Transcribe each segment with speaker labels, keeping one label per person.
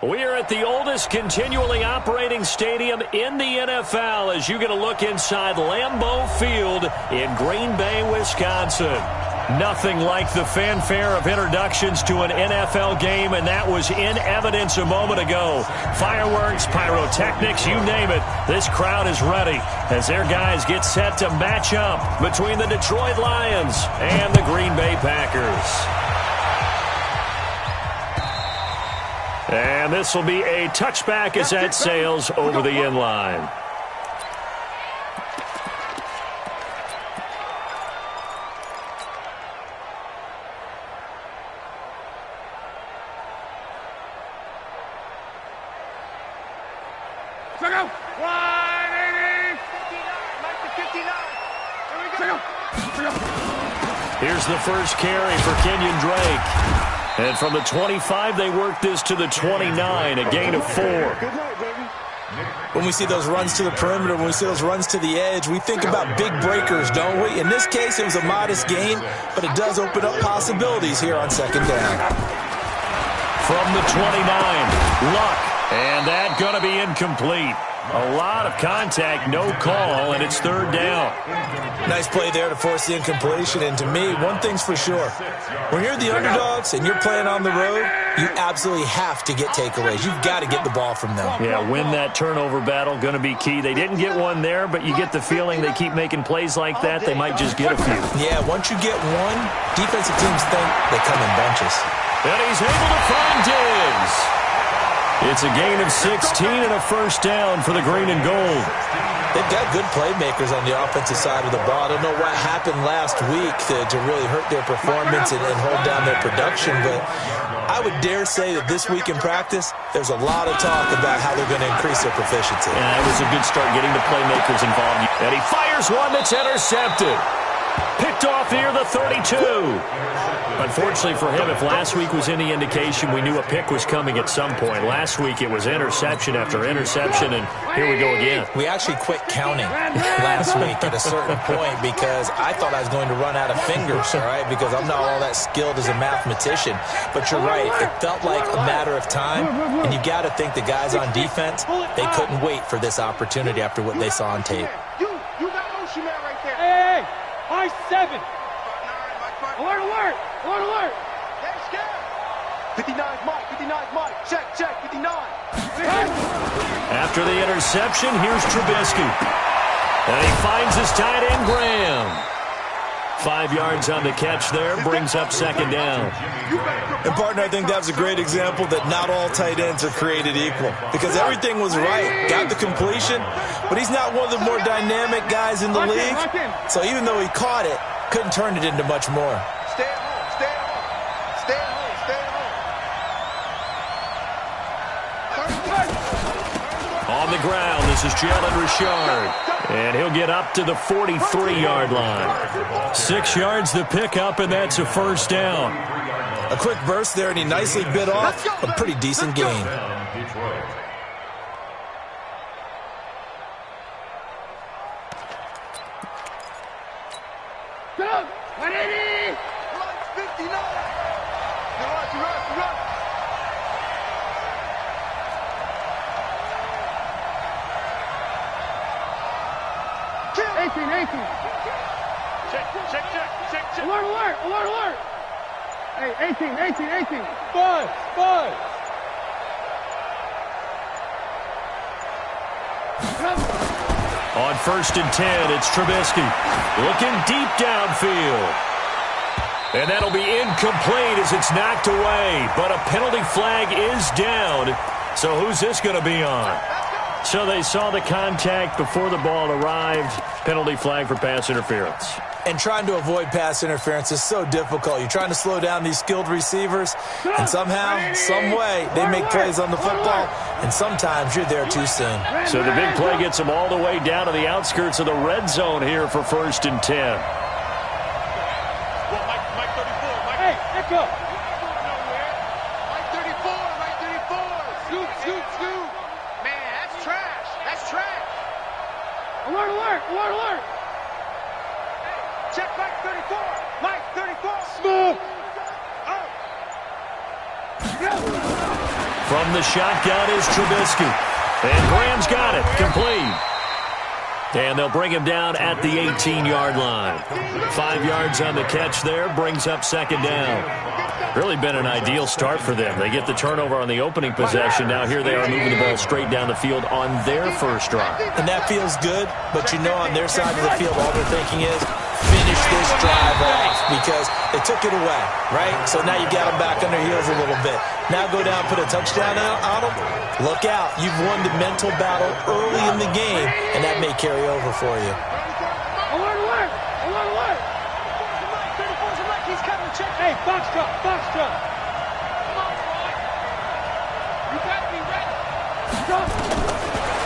Speaker 1: We are at the oldest continually operating stadium in the NFL as you get a look inside Lambeau Field in Green Bay, Wisconsin. Nothing like the fanfare of introductions to an NFL game, and that was in evidence a moment ago. Fireworks, pyrotechnics, you name it. This crowd is ready as their guys get set to match up between the Detroit Lions and the Green Bay Packers. And this will be a touchback as that sails over the end line. Here's the first carry for Kenyon Drake. And from the 25, they work this to the 29, a gain of 4.
Speaker 2: When we see those runs to the perimeter, when we see those runs to the edge, we think about big breakers, don't we? In this case, it was a modest gain, but it does open up possibilities here on second down.
Speaker 1: From the 29, Luck, and that going to be incomplete. A lot of contact, no call, and it's third down.
Speaker 2: Nice play there to force the incompletion, and to me, one thing's for sure. When you're the underdogs and you're playing on the road, you absolutely have to get takeaways. You've got to get the ball from them.
Speaker 1: Yeah, win that turnover battle, going to be key. They didn't get one there, but you get the feeling they keep making plays like that, they might just get a few.
Speaker 2: Yeah, once you get one, defensive teams think they come in bunches.
Speaker 1: And he's able to find Diggs. It's a gain of 16 and a first down for the green and gold.
Speaker 2: They've got good playmakers on the offensive side of the ball. I don't know what happened last week to really hurt their performance and hold down their production, but I would dare say that this week in practice, there's a lot of talk about how they're going to increase their proficiency.
Speaker 1: Yeah, it was a good start getting the playmakers involved. And he fires one that's intercepted. Picked off near the 32. Unfortunately for him, if last week was any indication, we knew a pick was coming at some point. Last week it was interception after interception, and here we go again.
Speaker 2: We actually quit counting last week at a certain point because I thought I was going to run out of fingers, all right, because I'm not all that skilled as a mathematician. But you're right, it felt like a matter of time, and you got to think the guys on defense, they couldn't wait for this opportunity after what they saw on tape.
Speaker 3: You got Ocean Man right there. Hey, I-7. Alert, alert, alert, alert. Hey, scared. 59's Mike, 59's Mike. Check, 59.
Speaker 1: After the interception, here's Trubisky. And he finds his tight end, Graham. 5 yards on the catch there, brings up second down.
Speaker 2: And, partner, I think that was a great example that not all tight ends are created equal because everything was right. Got the completion, but he's not one of the more dynamic guys in the league. So even though he caught it, couldn't turn it into much more.
Speaker 3: Stay at home, stay at home. Stay at home, stay at home.
Speaker 1: On the ground, this is Jalen Richard. And he'll get up to the 43-yard line. 6 yards the pickup, and that's a first down.
Speaker 2: A quick burst there, and he nicely bit off a pretty decent gain.
Speaker 3: Go! 180! 59! Run! 18. Check. Alert. Hey, 18. Five.
Speaker 1: On 1st and 10, it's Trubisky looking deep downfield. And that'll be incomplete as it's knocked away. But a penalty flag is down. So who's this going to be on? So they saw the contact before the ball arrived. Penalty flag for pass interference.
Speaker 2: And trying to avoid pass interference is so difficult. You're trying to slow down these skilled receivers, and somehow, some way, they make plays on the football, and sometimes you're there too soon.
Speaker 1: So the big play gets them all the way down to the outskirts of the red zone here for 1st and 10.
Speaker 3: Mike 34. Hey, Echo. Mike 34. Scoot. Man, that's trash. Alert. Check Mike 34. Mike 34. Smooth.
Speaker 1: From the shotgun is Trubisky. And Graham's got it. Complete. And they'll bring him down at the 18-yard line. 5 yards on the catch there. Brings up second down. Really been an ideal start for them. They get the turnover on the opening possession. Now here they are moving the ball straight down the field on their first drive.
Speaker 2: And that feels good, but you know on their side of the field all they're thinking is finish this drive off because they took it away, right? So now you got them back on their heels a little bit. Now go down, put a touchdown on them. Look out. You've won the mental battle early in the game, and that may carry over for you.
Speaker 3: Alert! He's coming, check. Hey, box truck. Come on, Roy. You better be ready.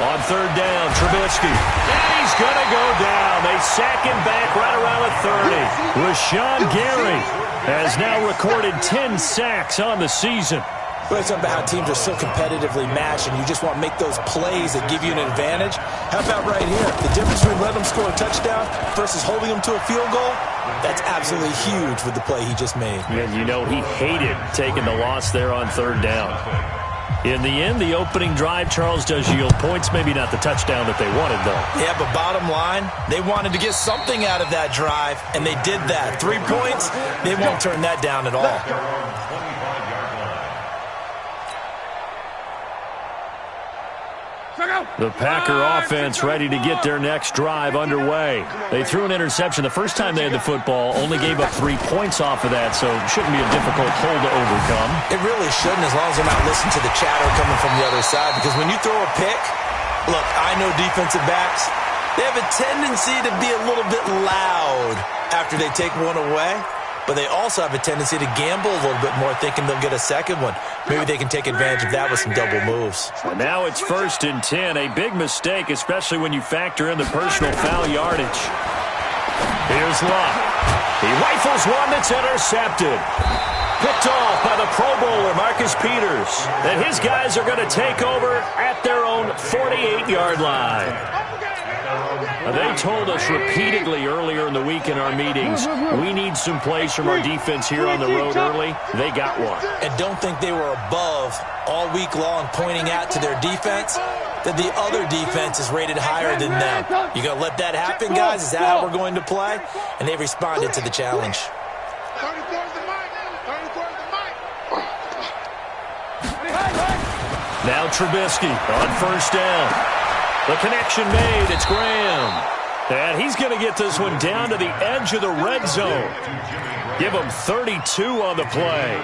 Speaker 1: On third down, Trubisky. And he's going to go down. They sack him back right around the 30. Rashawn Gary has now recorded 10 sacks on the season.
Speaker 2: We're talking about how teams are so competitively matched and you just want to make those plays that give you an advantage. How about right here? The difference between letting them score a touchdown versus holding them to a field goal, that's absolutely huge with the play he just made.
Speaker 1: And you know he hated taking the loss there on third down. In the end, the opening drive, Charles, does yield points. Maybe not the touchdown that they wanted, though.
Speaker 2: Yeah, but bottom line, they wanted to get something out of that drive, and they did that. 3 points, they won't turn that down at all.
Speaker 1: The Packer offense ready to get their next drive underway. They threw an interception the first time they had the football, only gave up 3 points off of that, so it shouldn't be a difficult hole to overcome.
Speaker 2: It really shouldn't, as long as they're not listening to the chatter coming from the other side, because when you throw a pick, look, I know defensive backs, they have a tendency to be a little bit loud after they take one away. But they also have a tendency to gamble a little bit more, thinking they'll get a second one. Maybe they can take advantage of that with some double moves.
Speaker 1: And now it's 1st and 10. A big mistake, especially when you factor in the personal foul yardage. Here's Luck. He rifles one that's intercepted. Picked off by the Pro Bowler, Marcus Peters. And his guys are going to take over at their own 48-yard line. They told us repeatedly earlier in the week in our meetings, we need some plays from our defense here on the road early. They got one.
Speaker 2: And don't think they were above all week long pointing out to their defense that the other defense is rated higher than them. You going to let that happen, guys? Is that how we're going to play? And they responded to the challenge.
Speaker 1: Now Trubisky on first down. The connection made. It's Graham. And he's going to get this one down to the edge of the red zone. Give him 32 on the play.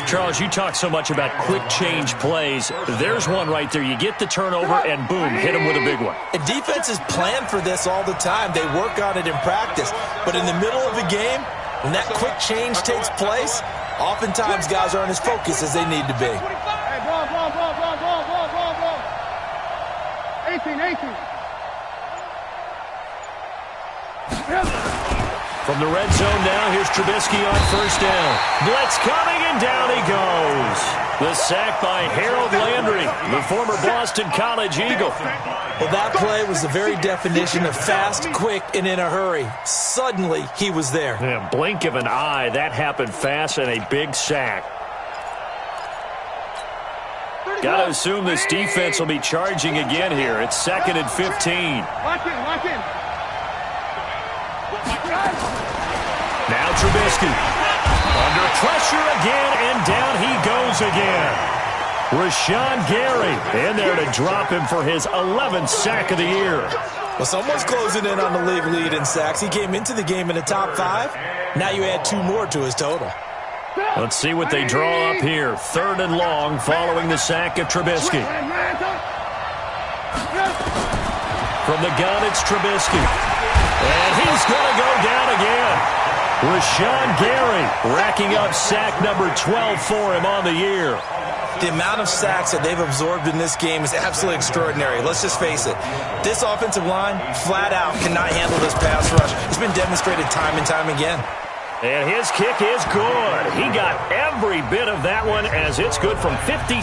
Speaker 1: Charles, you talk so much about quick change plays. There's one right there. You get the turnover and boom, hit him with a big one.
Speaker 2: And defenses plan for this all the time. They work on it in practice. But in the middle of a game, when that quick change takes place, oftentimes guys aren't as focused as they need to be.
Speaker 3: 18.
Speaker 1: From the red zone now, here's Trubisky on first down. Blitz coming, and down he goes. The sack by Harold Landry, the former Boston College Eagle.
Speaker 2: Well, that play was the very definition of fast, quick, and in a hurry. Suddenly, he was there.
Speaker 1: Yeah, blink of an eye, that happened fast, and a big sack. Got to assume this defense will be charging again here. It's 2nd and 15.
Speaker 3: Lock in.
Speaker 1: Now Trubisky. Under pressure again, and down he goes again. Rashawn Gary in there to drop him for his 11th sack of the year.
Speaker 2: Well, someone's closing in on the league lead in sacks. He came into the game in the top 5. Now you add 2 more to his total.
Speaker 1: Let's see what they draw up here. 3rd and long following the sack of Trubisky. From the gun, it's Trubisky. And he's going to go down again. Rashawn Gary racking up sack number 12 for him on the year.
Speaker 2: The amount of sacks that they've absorbed in this game is absolutely extraordinary. Let's just face it. This offensive line, flat out, cannot handle this pass rush. It's been demonstrated time and time again.
Speaker 1: And his kick is good. He got every bit of that one as it's good from 56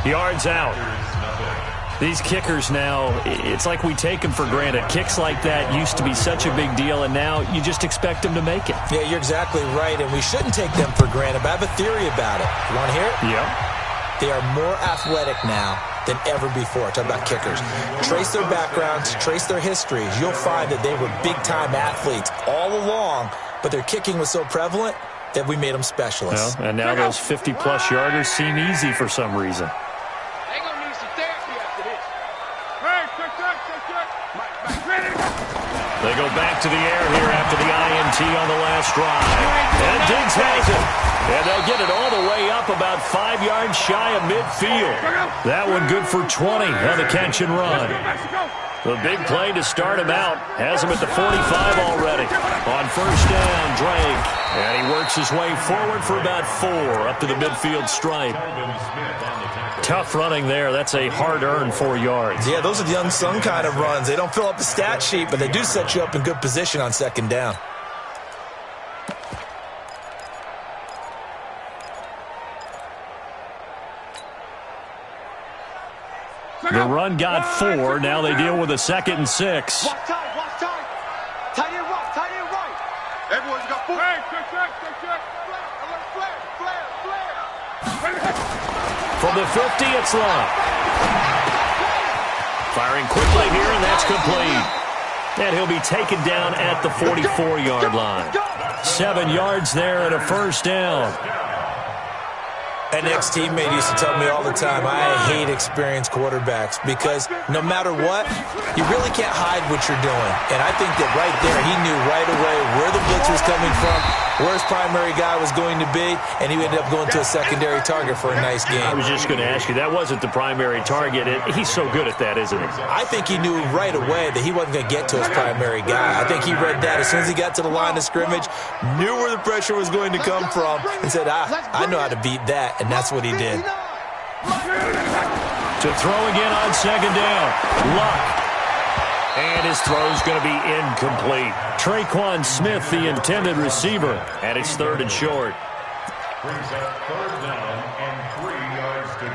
Speaker 1: yards out. These kickers now, it's like we take them for granted. Kicks like that used to be such a big deal, and now you just expect them to make it.
Speaker 2: Yeah, you're exactly right, and we shouldn't take them for granted, but I have a theory about it. You want to hear it?
Speaker 1: Yeah.
Speaker 2: they are more athletic now than ever before. Talk about kickers. Trace their backgrounds, trace their histories. You'll find that they were big-time athletes all along, but their kicking was so prevalent that we made them specialists.
Speaker 1: Well, and now those 50-plus yarders seem easy for some reason.
Speaker 3: They're going to need some therapy after this.
Speaker 1: They go back to the air here after the INT on the last drive. And Diggs has it. And they'll get it all the way up about 5 yards shy of midfield. That one good for 20 on the catch and run. The big play to start him out. Has him at the 45 already. On first down, Drake. And he works his way forward for about 4 up to the midfield stripe. Tough running there. That's a hard-earned 4 yards.
Speaker 2: Yeah, those are the unsung kind of runs. They don't fill up the stat sheet, but they do set you up in good position on second down.
Speaker 1: The run got 4. Now they deal with a 2nd and 6.
Speaker 3: Watch time, watch time. Tight end right, tight end right. Everyone's got 4. Hey, check. Flare.
Speaker 1: From the 50, it's Love. Firing quickly here, and that's complete. And he'll be taken down at the 44-yard line. 7 yards there and a first down.
Speaker 2: An ex-teammate used to tell me all the time, I hate experienced quarterbacks because no matter what, you really can't hide what you're doing. And I think that right there, he knew right away where the blitz was coming from, where his primary guy was going to be, and he ended up going to a secondary target for a nice game.
Speaker 1: I was just going to ask you, that wasn't the primary target. He's so good at that, isn't he?
Speaker 2: I think he knew right away that he wasn't going to get to his primary guy. I think he read that as soon as he got to the line of scrimmage, knew where the pressure was going to come from, and said, I know how to beat that. And that's what he did.
Speaker 1: To throw again on second down. Luck. And his throw's going to be incomplete. Traquan Smith, the intended receiver. And it's 3rd and short.
Speaker 4: Brings up 3rd down and 3 yards to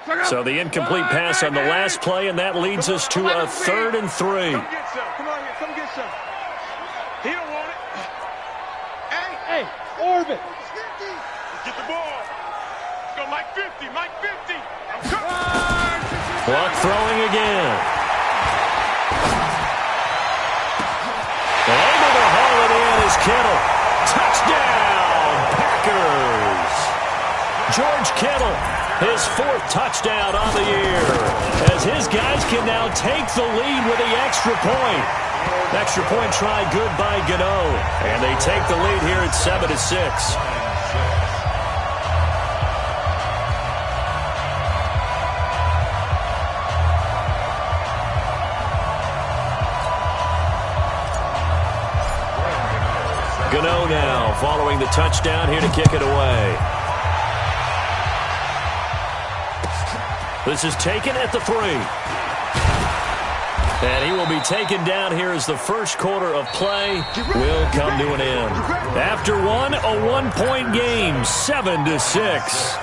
Speaker 4: go.
Speaker 1: So the incomplete pass on the last play, and that leads us to a 3rd and 3.
Speaker 3: Come get some. Come on here. Come get some. He don't want it. Hey, Orbit. Get the ball. Let's go, Mike 50. Mike 50. I'm coming.
Speaker 1: Luck throwing again. Able to haul it in is Kittle. Touchdown, Packers. George Kittle, his 4th touchdown on the year, as his guys can now take the lead with the extra point. Extra point try good by Gano. And they take the lead here at 7-6. Gano now following the touchdown here to kick it away. This is taken at the 3. And he will be taken down here as the first quarter of play will come to an end. After one, a 1-point game, 7-6.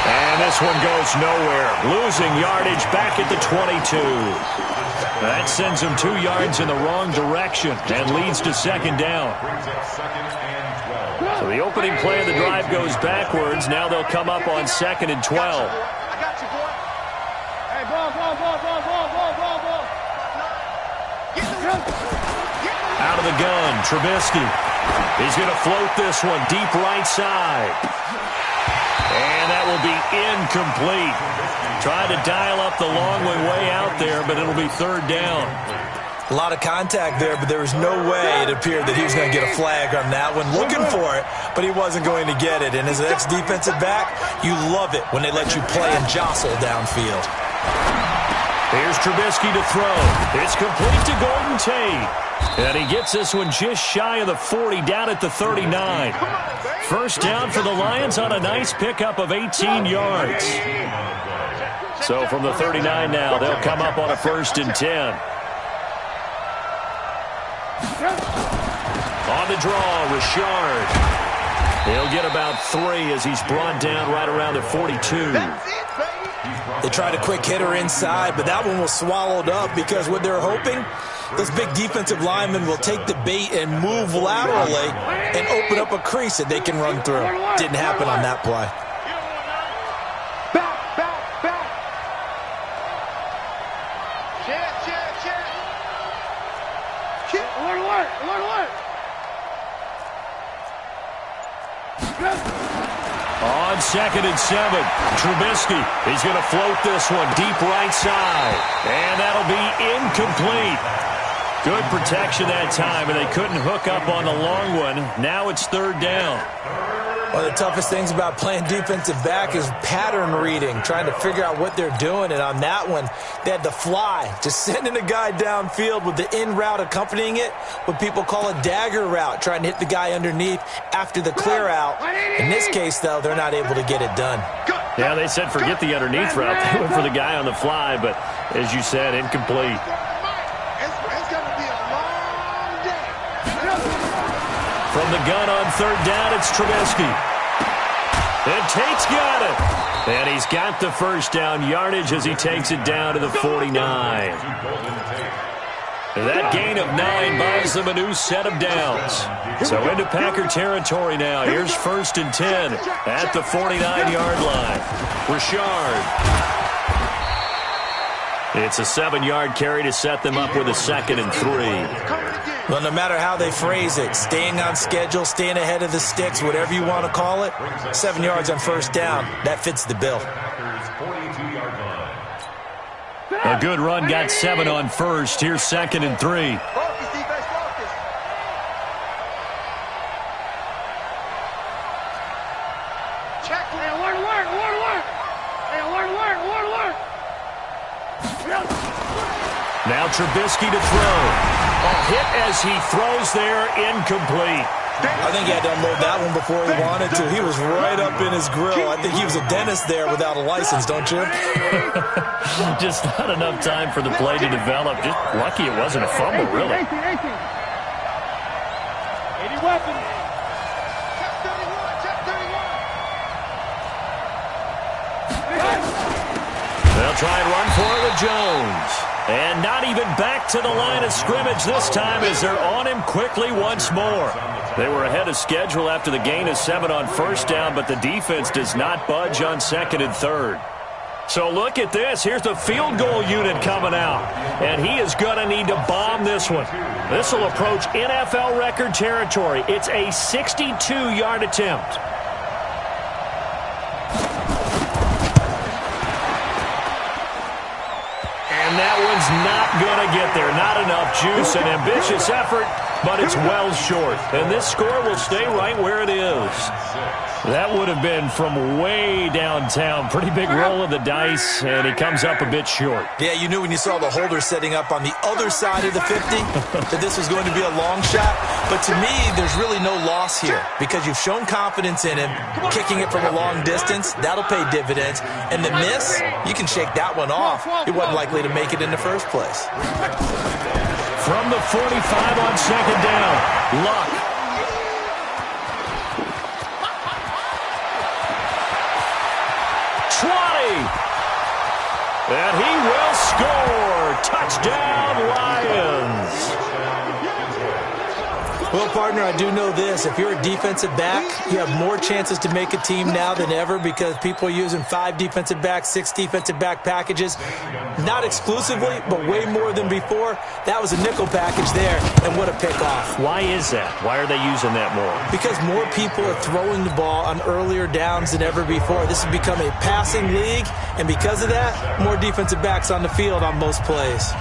Speaker 1: And this one goes nowhere. Losing yardage back at the 22. That sends him 2 yards in the wrong direction and leads to 2nd down. So the opening play of the drive goes backwards. Now they'll come up on 2nd and 12.
Speaker 3: I got you, boy. Hey, ball.
Speaker 1: Out of the gun, Trubisky. He's going to float this one deep right side. And that will be incomplete. Tried to dial up the long way out there, but it'll be 3rd down.
Speaker 2: A lot of contact there, but there was no way it appeared that he was going to get a flag on that one. Looking for it, but he wasn't going to get it. And as an ex-defensive back, you love it when they let you play and jostle downfield.
Speaker 1: Here's Trubisky to throw. It's complete to Golden Tate. And he gets this one just shy of the 40, down at the 39. First down for the Lions on a nice pickup of 18 yards. So from the 39 now, they'll come up on a 1st and 10. On the draw, Richard. He'll get about 3 as he's brought down right around the 42.
Speaker 3: That's it, baby.
Speaker 2: They tried a quick hitter inside, but that one was swallowed up because what they're hoping, those big defensive linemen will take the bait and move laterally and open up a crease that they can run through. Didn't happen on that play.
Speaker 1: On 2nd and 7, Trubisky, he's going to float this one deep right side. And that'll be incomplete. Good protection that time, and they couldn't hook up on the long one. Now it's 3rd down.
Speaker 2: One of the toughest things about playing defensive back is pattern reading, trying to figure out what they're doing. And on that one, they had to fly, just sending a guy downfield with the in route accompanying it, what people call a dagger route, trying to hit the guy underneath after the clear out. In this case, though, they're not able to get it done.
Speaker 1: Yeah, they said forget the underneath route. They went for the guy on the fly, but as you said, incomplete. From the gun on 3rd down, it's Trubisky. And Tate's got it. And he's got the first down yardage as he takes it down to the 49. That gain of 9 buys them a new set of downs. So into Packer territory now. Here's 1st and 10 at the 49-yard line. Richard. It's a 7-yard carry to set them up with a 2nd and 3.
Speaker 2: Well, no matter how they phrase it, staying on schedule, staying ahead of the sticks, whatever you want to call it, 7 yards on 1st down, that fits the bill.
Speaker 1: A good run got 7 on 1st. Here's 2nd and 3. Now Trubisky to throw. A hit as he throws there, incomplete.
Speaker 2: I think he had to unload that one before he wanted to. He was right up in his grill. I think he was a dentist there without a license, don't you?
Speaker 1: Just not enough time for the play to develop. Just lucky it wasn't a fumble, really. They'll try and run for it with Jones. And not even back to the line of scrimmage this time as they're on him quickly once more. They were ahead of schedule after the gain of 7 on 1st down, but the defense does not budge on 2nd and 3rd. So look at this. Here's the field goal unit coming out. And he is going to need to bomb this one. This will approach NFL record territory. It's a 62-yard attempt. And that one's not going to get there. Not enough juice. An ambitious effort, but it's well short. And this score will stay right where it is. That would have been from way downtown. Pretty big roll of the dice, and he comes up a bit short.
Speaker 2: Yeah, you knew when you saw the holder setting up on the other side of the 50 that this was going to be a long shot. But to me, there's really no loss here because you've shown confidence in him. Kicking it from a long distance, that'll pay dividends. And the miss, you can shake that one off. It wasn't likely to make it in the first place.
Speaker 1: From the 45 on 2nd down, Luck. And he will score. Touchdown, Lions.
Speaker 2: Well, partner, I do know this. If you're a defensive back, you have more chances to make a team now than ever because people are using 5 defensive backs, 6 defensive back packages. Not exclusively, but way more than before. That was a nickel package there, and what a pickoff.
Speaker 1: Why is that? Why are they using that more?
Speaker 2: Because more people are throwing the ball on earlier downs than ever before. This has become a passing league, and because of that, more defensive backs on the field on most plays.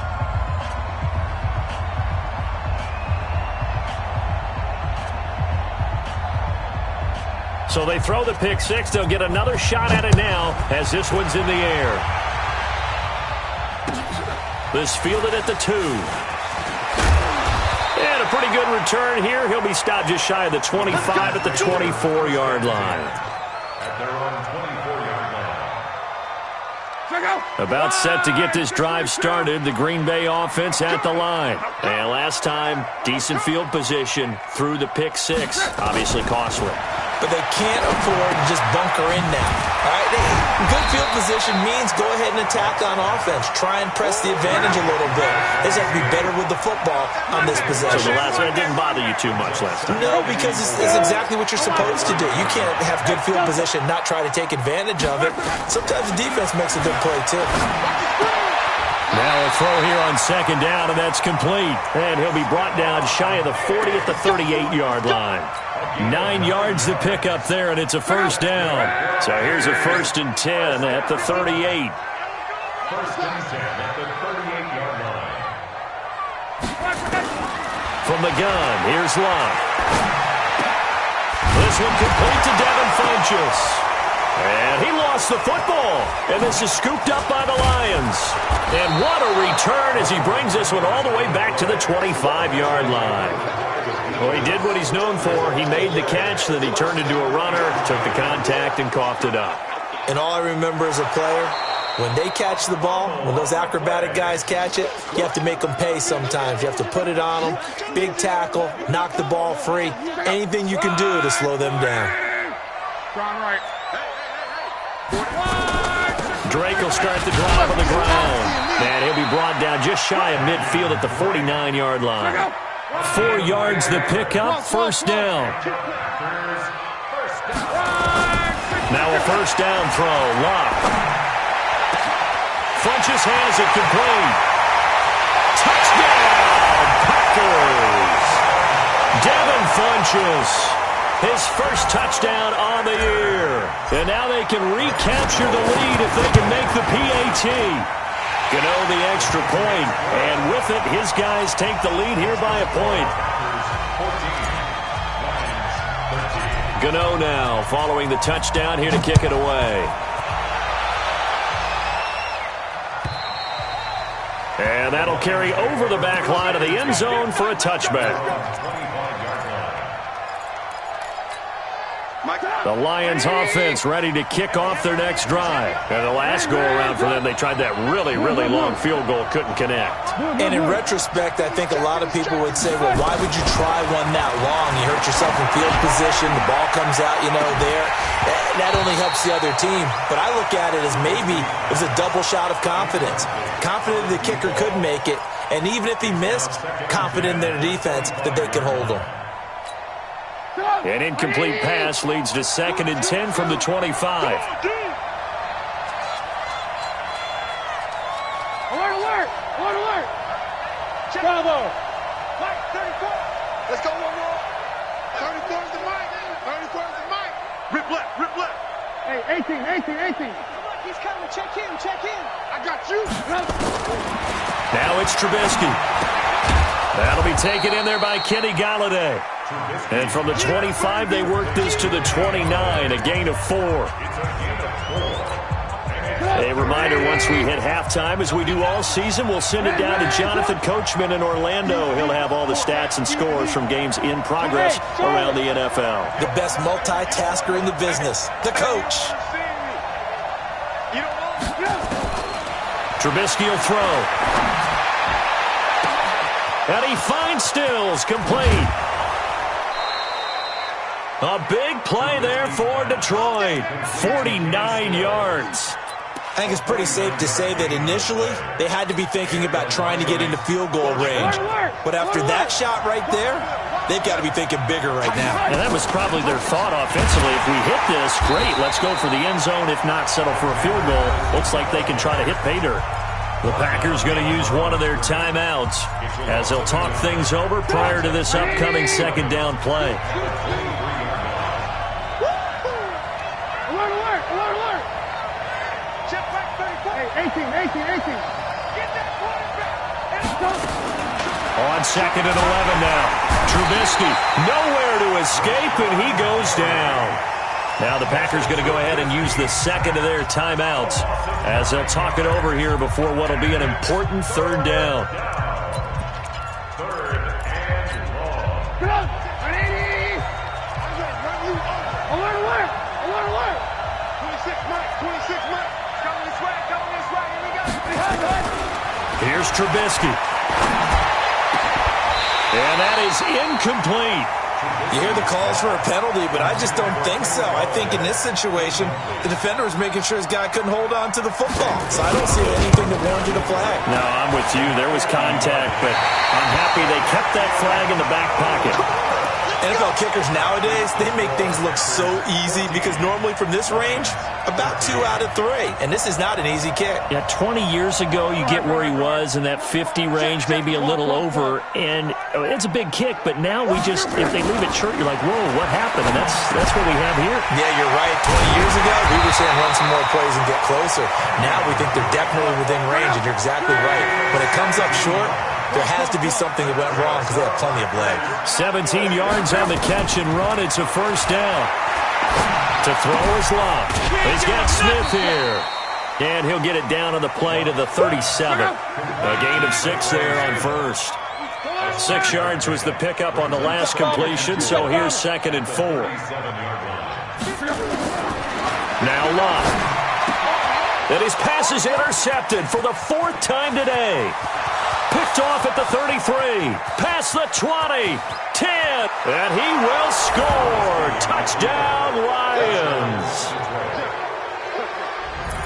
Speaker 1: So they throw the pick 6. They'll get another shot at it now as this one's in the air. This fielded at the 2. And a pretty good return here. He'll be stopped just shy of the 25 at the 24-yard line. About set to get this drive started. The Green Bay offense at the line. And last time, decent field position through the pick 6. Obviously costly.
Speaker 2: but they can't afford to just bunker in now. All right? Good field position means go ahead and attack on offense. Try and press the advantage a little bit. They just have to be better with the football on this possession.
Speaker 1: So the last one didn't bother you too much last time?
Speaker 2: No, because it's exactly what you're supposed to do. You can't have good field position, not try to take advantage of it. Sometimes the defense makes a good play, too.
Speaker 1: Now a throw here on second down, and that's complete. And he'll be brought down shy of the 40 at the 38-yard line. 9 yards to pick up there, and it's a first down. So here's a 1st and 10 at the 38.
Speaker 4: 1st and 10 at the 38-yard line.
Speaker 1: From the gun, here's Locke. This one complete to Devin Funchess. And he lost the football. And this is scooped up by the Lions. And what a return as he brings this one all the way back to the 25-yard line. Well, he did what he's known for. He made the catch, then he turned into a runner, took the contact, and coughed it up.
Speaker 2: And all I remember as a player, when they catch the ball, when those acrobatic guys catch it, you have to make them pay sometimes. You have to put it on them, big tackle, knock the ball free, anything you can do to slow them down.
Speaker 1: Drake will start the drive on the ground. And he'll be brought down just shy of midfield at the 49-yard line. 4 yards to pick up, first down. Now a first down throw, Locke. Funchess has it complete. Touchdown, Packers. Devin Funchess, his first touchdown on the year. And now they can recapture the lead if they can make the PAT. Gano the extra point, and with it, his guys take the lead here by a point.
Speaker 4: 14,
Speaker 1: Gano now following the touchdown here to kick it away. And that'll carry over the back line of the end zone for a touchback. The Lions offense ready to kick off their next drive. And the last go-around for them, they tried that really, really long field goal, couldn't connect.
Speaker 2: And in retrospect, I think a lot of people would say, well, why would you try one that long? You hurt yourself in field position, the ball comes out, there. That only helps the other team. But I look at it as maybe it was a double shot of confidence. Confident the kicker could make it, and even if he missed, confident in their defense that they could hold him.
Speaker 1: An incomplete pass leads to 2nd and 10 from the 25.
Speaker 3: Alert, alert! Alert, alert! Bravo! Mike, 34! Let's go one more! 34 is the mic! 34 is the mic! Rip left! Hey, 18! He's coming, check in! I got you!
Speaker 1: Now it's Trubisky. That'll be taken in there by Kenny Golladay. And from the 25, they work this to the 29, a gain of 4. A reminder, once we hit halftime, as we do all season, we'll send it down to Jonathan Coachman in Orlando. He'll have all the stats and scores from games in progress around the NFL.
Speaker 2: The best multitasker in the business, the coach.
Speaker 1: Trubisky will throw. And he finds Stills, complete. A big play there for Detroit. 49 yards.
Speaker 2: I think it's pretty safe to say that initially they had to be thinking about trying to get into field goal range. But after that shot right there, they've got to be thinking bigger right now.
Speaker 1: And that was probably their thought offensively. If we hit this, great, let's go for the end zone. If not, settle for a field goal. Looks like they can try to hit pay dirt. The Packers going to use one of their timeouts as they'll talk things over prior to this upcoming second down play.
Speaker 3: Alert! Check back 34! Hey, 18! Get that quarterback!
Speaker 1: On 2nd and 11 now. Trubisky nowhere to escape, and he goes down. Now the Packers going to go ahead and use the second of their timeouts as they'll talk it over here before what will be an important third down.
Speaker 4: 3rd and long.
Speaker 3: Get up! 180! Alert! 26 Mike! Coming this way! Here we go!
Speaker 1: Here's Trubisky. And that is incomplete.
Speaker 2: You hear the calls for a penalty, but I just don't think so. I think in this situation, the defender was making sure his guy couldn't hold on to the football. So I don't see anything that warranted a flag.
Speaker 1: No, I'm with you. There was contact, but I'm happy they kept that flag in the back pocket.
Speaker 2: NFL kickers nowadays, they make things look so easy because normally from this range, about 2 out of 3. And this is not an easy kick.
Speaker 1: Yeah, 20 years ago, you get where he was in that 50 range, maybe a little over. And it's a big kick, but now we just, if they leave it short, you're like, whoa, what happened? And that's what we have here.
Speaker 2: Yeah, you're right. 20 years ago, we were saying run some more plays and get closer. Now we think they're definitely within range, and you're exactly right. When it comes up short, there has to be something that went wrong because they have plenty of leg.
Speaker 1: 17 yards on the catch and run. It's a first down. To throw is Love. He's got Smith here. And he'll get it down on the play to the 37. A gain of 6 there on first. 6 yards was the pickup on the last completion, so here's 2nd and 4. Now Love. And his pass is intercepted for the 4th time today. Picked off at the 33, past the 20, 10, and he will score. Touchdown, Lions.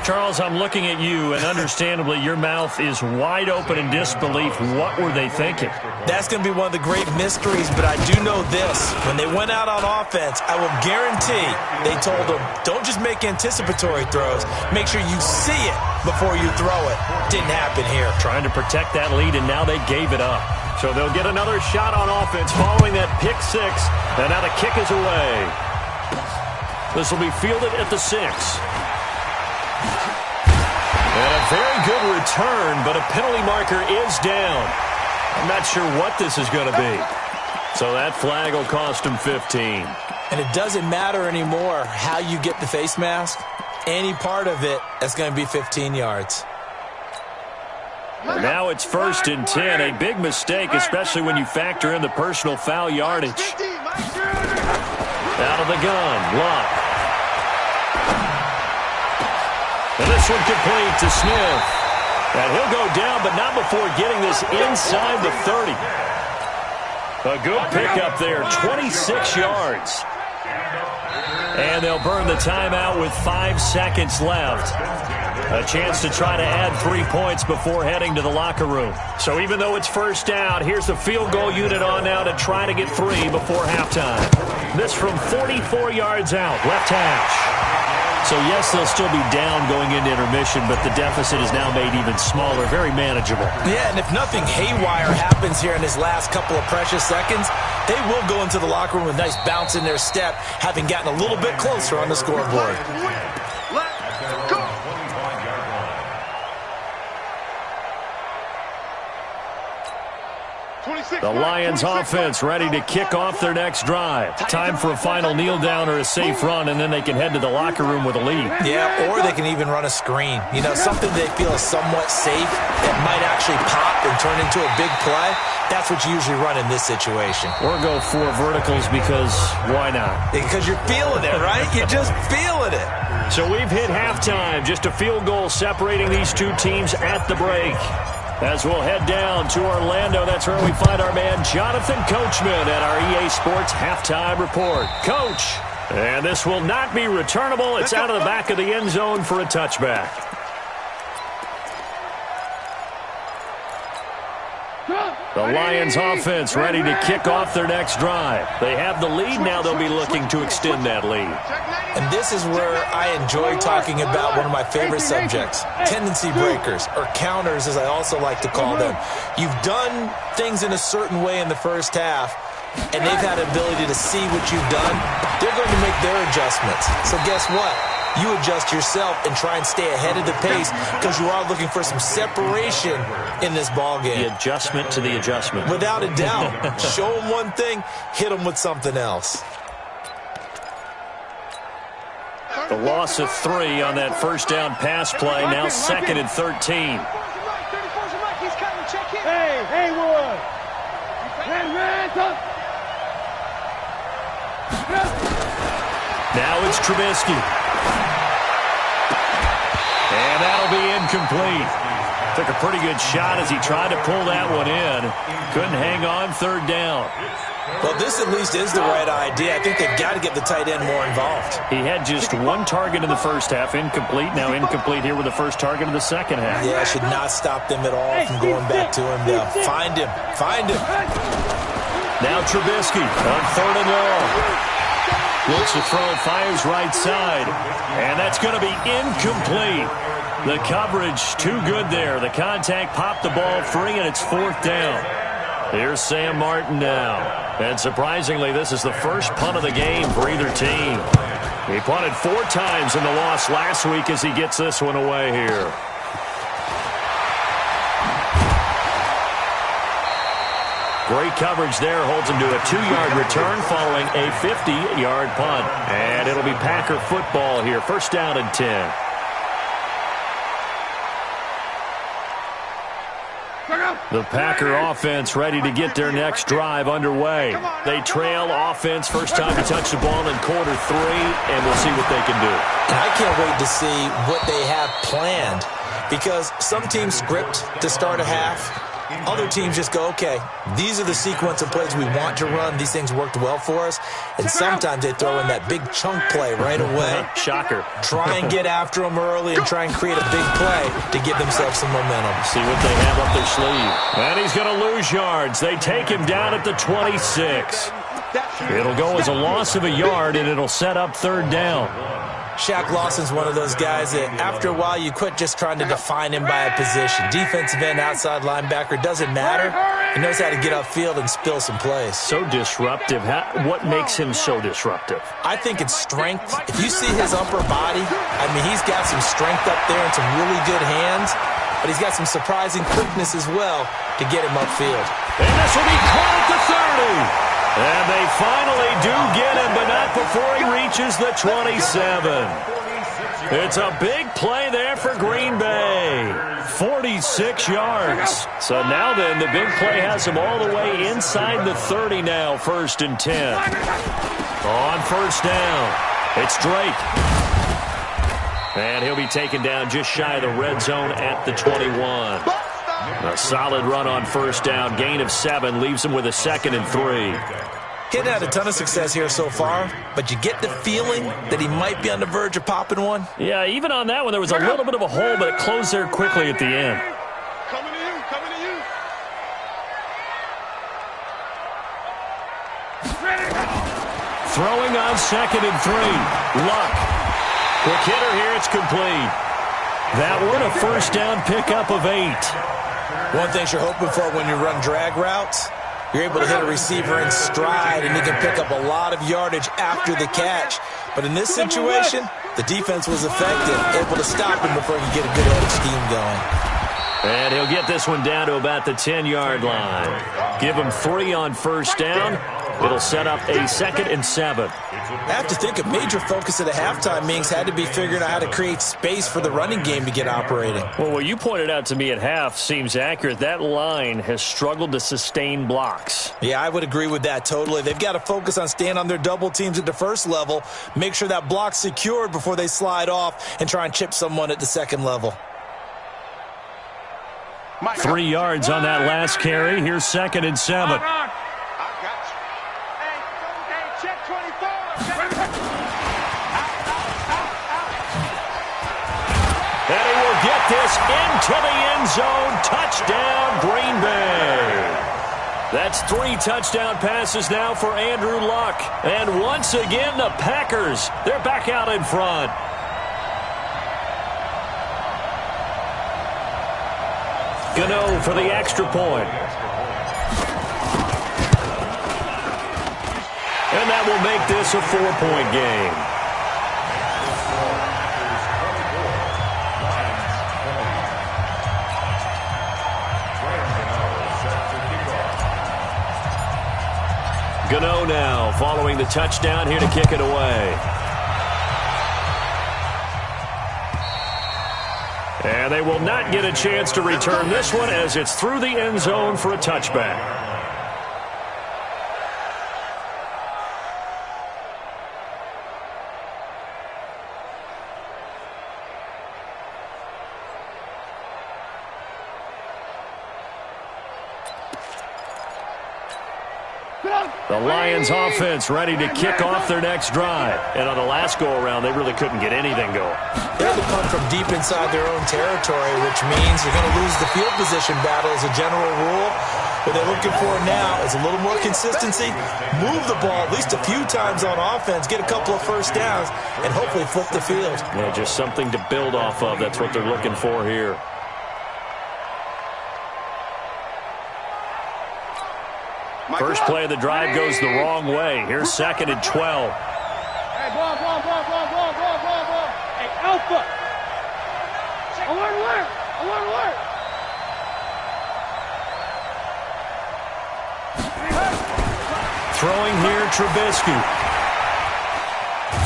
Speaker 1: Charles, I'm looking at you, and understandably, your mouth is wide open in disbelief. What were they thinking?
Speaker 2: That's going to be one of the great mysteries, but I do know this. When they went out on offense, I will guarantee they told them, don't just make anticipatory throws. Make sure you see it before you throw it. Didn't happen here.
Speaker 1: Trying to protect that lead, and now they gave it up. So they'll get another shot on offense following that pick 6, and now the kick is away. This will be fielded at the 6. And a very good return, but a penalty marker is down. I'm not sure what this is going to be. So that flag will cost him 15.
Speaker 2: And it doesn't matter anymore how you get the face mask. Any part of it, that's going to be 15 yards.
Speaker 1: And now it's 1st and 10. A big mistake, especially when you factor in the personal foul yardage. Out of the gun, Love. And this one complete to Smith. And he'll go down, but not before getting this inside the 30. A good pickup there, 26 yards. And they'll burn the timeout with 5 seconds left. A chance to try to add 3 points before heading to the locker room. So even though it's first down, here's the field goal unit on now to try to get 3 before halftime. This from 44 yards out, left hash. So, yes, they'll still be down going into intermission, but the deficit is now made even smaller, very manageable.
Speaker 2: Yeah, and if nothing haywire happens here in his last couple of precious seconds, they will go into the locker room with a nice bounce in their step, having gotten a little bit closer on the scoreboard.
Speaker 3: Let's go.
Speaker 1: The Lions offense ready to kick off their next drive. Time for a final kneel down or a safe run, and then they can head to the locker room with a lead.
Speaker 2: Yeah, or they can even run a screen. You know, something they feel is somewhat safe that might actually pop and turn into a big play. That's what you usually run in this situation.
Speaker 1: Or go 4 verticals because why not?
Speaker 2: Because you're feeling it, right? You're just feeling it.
Speaker 1: So we've hit halftime. Just a field goal separating these two teams at the break. As we'll head down to Orlando, that's where we find our man Jonathan Coachman at our EA Sports Halftime Report. Coach, and this will not be returnable. It's out of the back of the end zone for a touchback. The Lions offense ready to kick off their next drive. They have the lead. Now they'll be looking to extend that lead.
Speaker 2: And this is where I enjoy talking about one of my favorite subjects, tendency breakers, or counters as I also like to call them. You've done things in a certain way in the first half, and they've had an ability to see what you've done. They're going to make their adjustments. So guess what? You adjust yourself and try and stay ahead of the pace because you are looking for some separation in this ball game.
Speaker 1: The adjustment to the adjustment.
Speaker 2: Without a doubt. Show them one thing, hit them with something else.
Speaker 1: The loss of 3 on that first down pass play. Now 2nd and 13.
Speaker 3: Hey, Wood.
Speaker 1: Now it's Trubisky. And that'll be incomplete. Took a pretty good shot as he tried to pull that one in. Couldn't hang on 3rd down.
Speaker 2: Well, this at least is the right idea. I think they've got to get the tight end more involved.
Speaker 1: He had just one target in the first half, incomplete. Now incomplete here with the first target of the second half.
Speaker 2: Yeah, should not stop them at all from going back to him, though. Find him. Find him.
Speaker 1: Now Trubisky on 3rd and long. Looks to throw, fires right side. And that's going to be incomplete. The coverage too good there. The contact popped the ball free, and it's 4th down. Here's Sam Martin now. And surprisingly, this is the first punt of the game for either team. He punted 4 times in the loss last week as he gets this one away here. Great coverage there, holds him to a 2-yard return following a 50-yard punt. And it'll be Packer football here. First down and 10. The Packer offense ready to get their next drive underway. They trail offense first time to touch the ball in quarter 3, and we'll see what they can do.
Speaker 2: And I can't wait to see what they have planned, because some teams script to start a half. Other teams just go, okay, these are the sequence of plays we want to run. These things worked well for us. And sometimes they throw in that big chunk play right away.
Speaker 1: Shocker.
Speaker 2: Try and get after them early and try and create a big play to give themselves some momentum.
Speaker 1: See what they have up their sleeve. And he's going to lose yards. They take him down at the 26. It'll go as a loss of a yard, and it'll set up 3rd down.
Speaker 2: Shaq Lawson's one of those guys that after a while you quit just trying to define him by a position. Defensive end, outside linebacker, doesn't matter. He knows how to get upfield and spill some plays.
Speaker 1: So disruptive. What makes him so disruptive?
Speaker 2: I think it's strength. If you see his upper body, I mean, he's got some strength up there and some really good hands, but he's got some surprising quickness as well to get him upfield.
Speaker 1: And this will be caught at the 30. And they finally do get him, but not before he reaches the 27. It's a big play there for Green Bay. 46 yards. So now then, the big play has him all the way inside the 30 now, 1st and 10. On 1st down, it's Drake. And he'll be taken down just shy of the red zone at the 21. A solid run on 1st down. Gain of 7 leaves him with a 2nd and 3.
Speaker 2: He hadn't had a ton of success here so far, but you get the feeling that he might be on the verge of popping one.
Speaker 1: Yeah, even on that one, there was a little bit of a hole, but it closed there quickly at the end.
Speaker 3: Coming to you, coming to you.
Speaker 1: Throwing on 2nd and 3. Luck. Quick hitter here, it's complete. That one a 1st down pickup of 8.
Speaker 2: One thing you're hoping for when you run drag routes, you're able to hit a receiver in stride, and he can pick up a lot of yardage after the catch. But in this situation, the defense was effective, able to stop him before he could get a good head of steam going.
Speaker 1: And he'll get this one down to about the 10-yard line. Give him 3 on 1st down. It'll set up a 2nd and 7.
Speaker 2: I have to think a major focus at the halftime, Minks, had to be figuring out how to create space for the running game to get operating.
Speaker 1: Well, what you pointed out to me at half seems accurate. That line has struggled to sustain blocks.
Speaker 2: Yeah, I would agree with that totally. They've got to focus on staying on their double teams at the 1st level, make sure that block's secured before they slide off and try and chip someone at the 2nd level.
Speaker 1: 3 yards on that last carry. Here's 2nd and 7. And he will get this into the end zone. Touchdown, Green Bay. That's 3 touchdown passes now for Andrew Luck. And once again, the Packers, they're back out in front. Gano for the extra point. And that will make this a 4-point game. Gano now following the touchdown here to kick it away. And they will not get a chance to return this one as it's through the end zone for a touchback. The Lions offense ready to kick off their next drive. And on the last go-around, they really couldn't get anything going.
Speaker 2: They had to punt from deep inside their own territory, which means you're going to lose the field position battle as a general rule. What they're looking for now is a little more consistency, move the ball at least a few times on offense, get a couple of first downs, and hopefully flip the field.
Speaker 1: Yeah, just something to build off of. That's what they're looking for here. First play of the drive goes the wrong way. Here's 2nd and 12.
Speaker 5: Hey, ball. Hey, Alpha. Alert.
Speaker 1: Throwing here, Trubisky.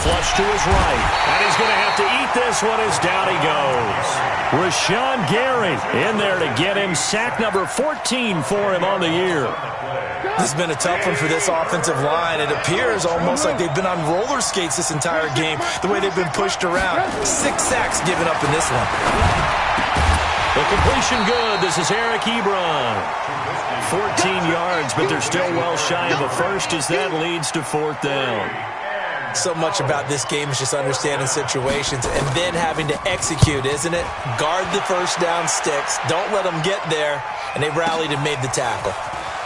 Speaker 1: Flush to his right. And he's going to have to eat this one as down he goes. Rashawn Gary in there to get him. Sack number 14 for him on the year.
Speaker 2: This has been a tough one for this offensive line. It appears almost like they've been on roller skates this entire game, the way they've been pushed around. 6 sacks given up in this one.
Speaker 1: The completion good. This is Eric Ebron. 14 yards, but they're still well shy of a first as that leads to 4th down.
Speaker 2: So much about this game is just understanding situations and then having to execute, isn't it? Guard the first down sticks. Don't let them get there. And they rallied and made the tackle.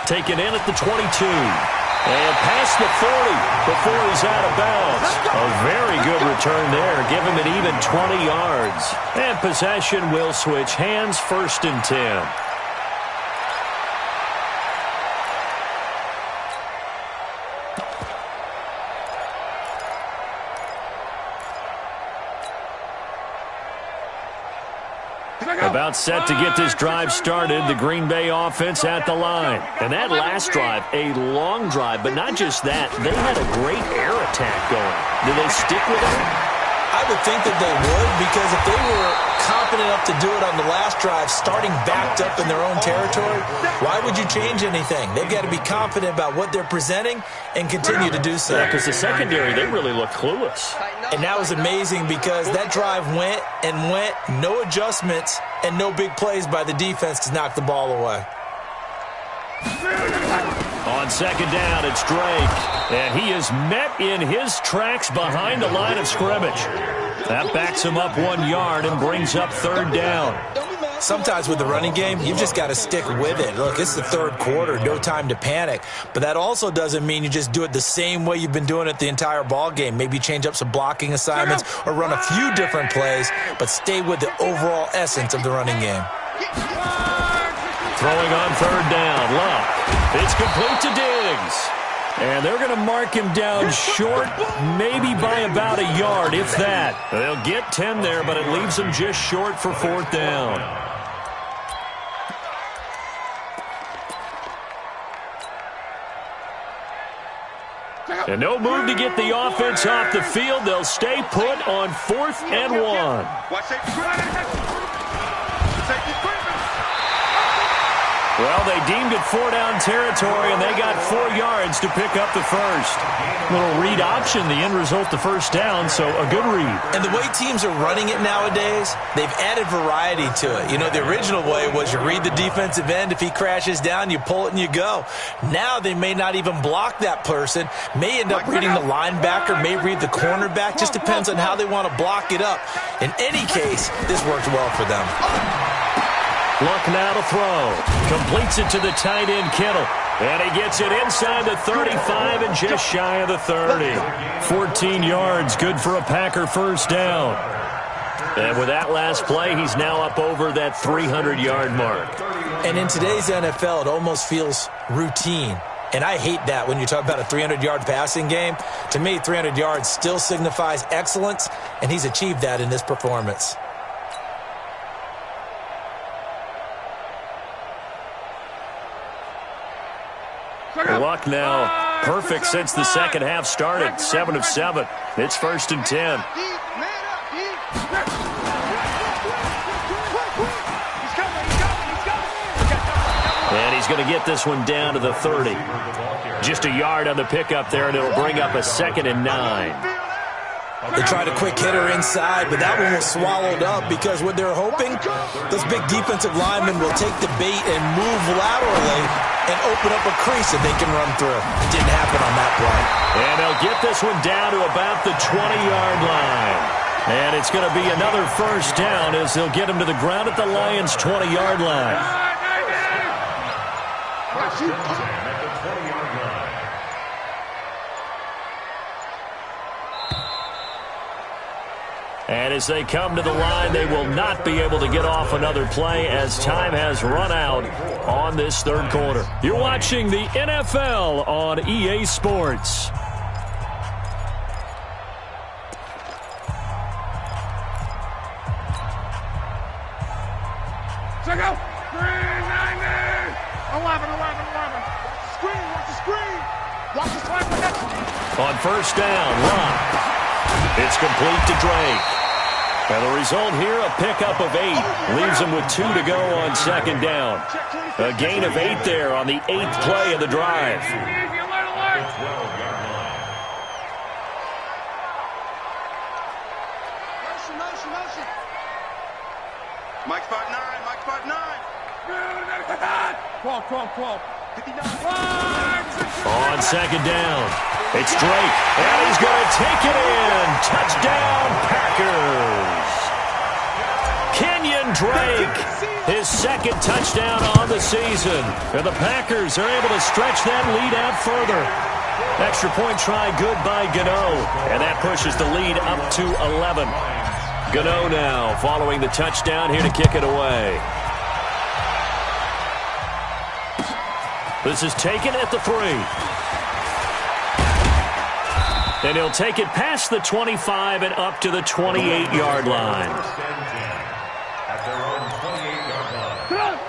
Speaker 1: Taken in at the 22. And past the 40 before he's out of bounds. A very good return there. Give him an even 20 yards. And possession will switch hands, 1st and 10. About set to get this drive started, the Green Bay offense at the line. And that last drive, a long drive, but not just that. They had a great air attack going. Do they stick with it?
Speaker 2: I would think that they would, because if they were confident enough to do it on the last drive, starting backed up in their own territory, why would you change anything? They've got to be confident about what they're presenting and continue to do so.
Speaker 1: Yeah, because the secondary, they really look clueless.
Speaker 2: And that was amazing because that drive went, no adjustments, and no big plays by the defense to knock the ball away.
Speaker 1: On 2nd down, it's Drake. And he is met in his tracks behind the line of scrimmage. That backs him up 1 yard and brings up 3rd down.
Speaker 2: Sometimes with the running game, you've just got to stick with it. Look, it's the 3rd quarter, no time to panic. But that also doesn't mean you just do it the same way you've been doing it the entire ball game. Maybe change up some blocking assignments or run a few different plays, but stay with the overall essence of the running game.
Speaker 1: Throwing on 3rd down, Luck. It's complete to Diggs. And they're going to mark him down short, maybe by about a yard, if that. They'll get 10 there, but it leaves them just short for 4th down. And no move to get the offense off the field. They'll stay put on 4th and 1. Well, they deemed it 4-down territory, and they got 4 yards to pick up the first. Little read option, the end result, the first down, so a good read.
Speaker 2: And the way teams are running it nowadays, they've added variety to it. You know, the original way was you read the defensive end. If he crashes down, you pull it and you go. Now they may not even block that person, may end up reading the linebacker, may read the cornerback. Just depends on how they want to block it up. In any case, this worked well for them.
Speaker 1: Luck now to throw. Completes it to the tight end, Kittle. And he gets it inside the 35 and just shy of the 30. 14 yards, good for a Packer first down. And with that last play, he's now up over that 300-yard mark.
Speaker 2: And in today's NFL, it almost feels routine. And I hate that when you talk about a 300-yard passing game. To me, 300 yards still signifies excellence, and he's achieved that in this performance.
Speaker 1: Luck now perfect since the second half started. 7 of 7. It's 1st and 10. And he's going to get this one down to the 30. Just a yard on the pickup there, and it'll bring up a 2nd and 9.
Speaker 2: They tried a quick hitter inside, but that one was swallowed up because what they're hoping, those big defensive linemen will take the bait and move laterally and open up a crease that they can run through. It didn't happen on that play.
Speaker 1: And they'll get this one down to about the 20-yard line. And it's going to be another first down as they'll get him to the ground at the Lions' 20-yard line. And as they come to the line, they will not be able to get off another play as time has run out on this third quarter. You're watching the NFL on EA Sports.
Speaker 5: Check out. 390. 11. Screen. Watch the screen. Watch the slide protection.
Speaker 1: On first down, Locke. It's complete to Drake. And the result here, a pickup of 8. Leaves him with 2 to go on second down. A gain of 8 there on the 8th play of the drive.
Speaker 3: Mike 5'9", Mike 5'9".
Speaker 5: 12.
Speaker 3: 59.
Speaker 1: On second down, it's Drake, and he's going to take it in. Touchdown, Packers. Kenyon Drake, his second touchdown on the season. And the Packers are able to stretch that lead out further. Extra point try good by Gano, and that pushes the lead up to 11. Gano now following the touchdown here to kick it away. This is taken at the 3. And he'll take it past the 25 and up to the 28-yard line.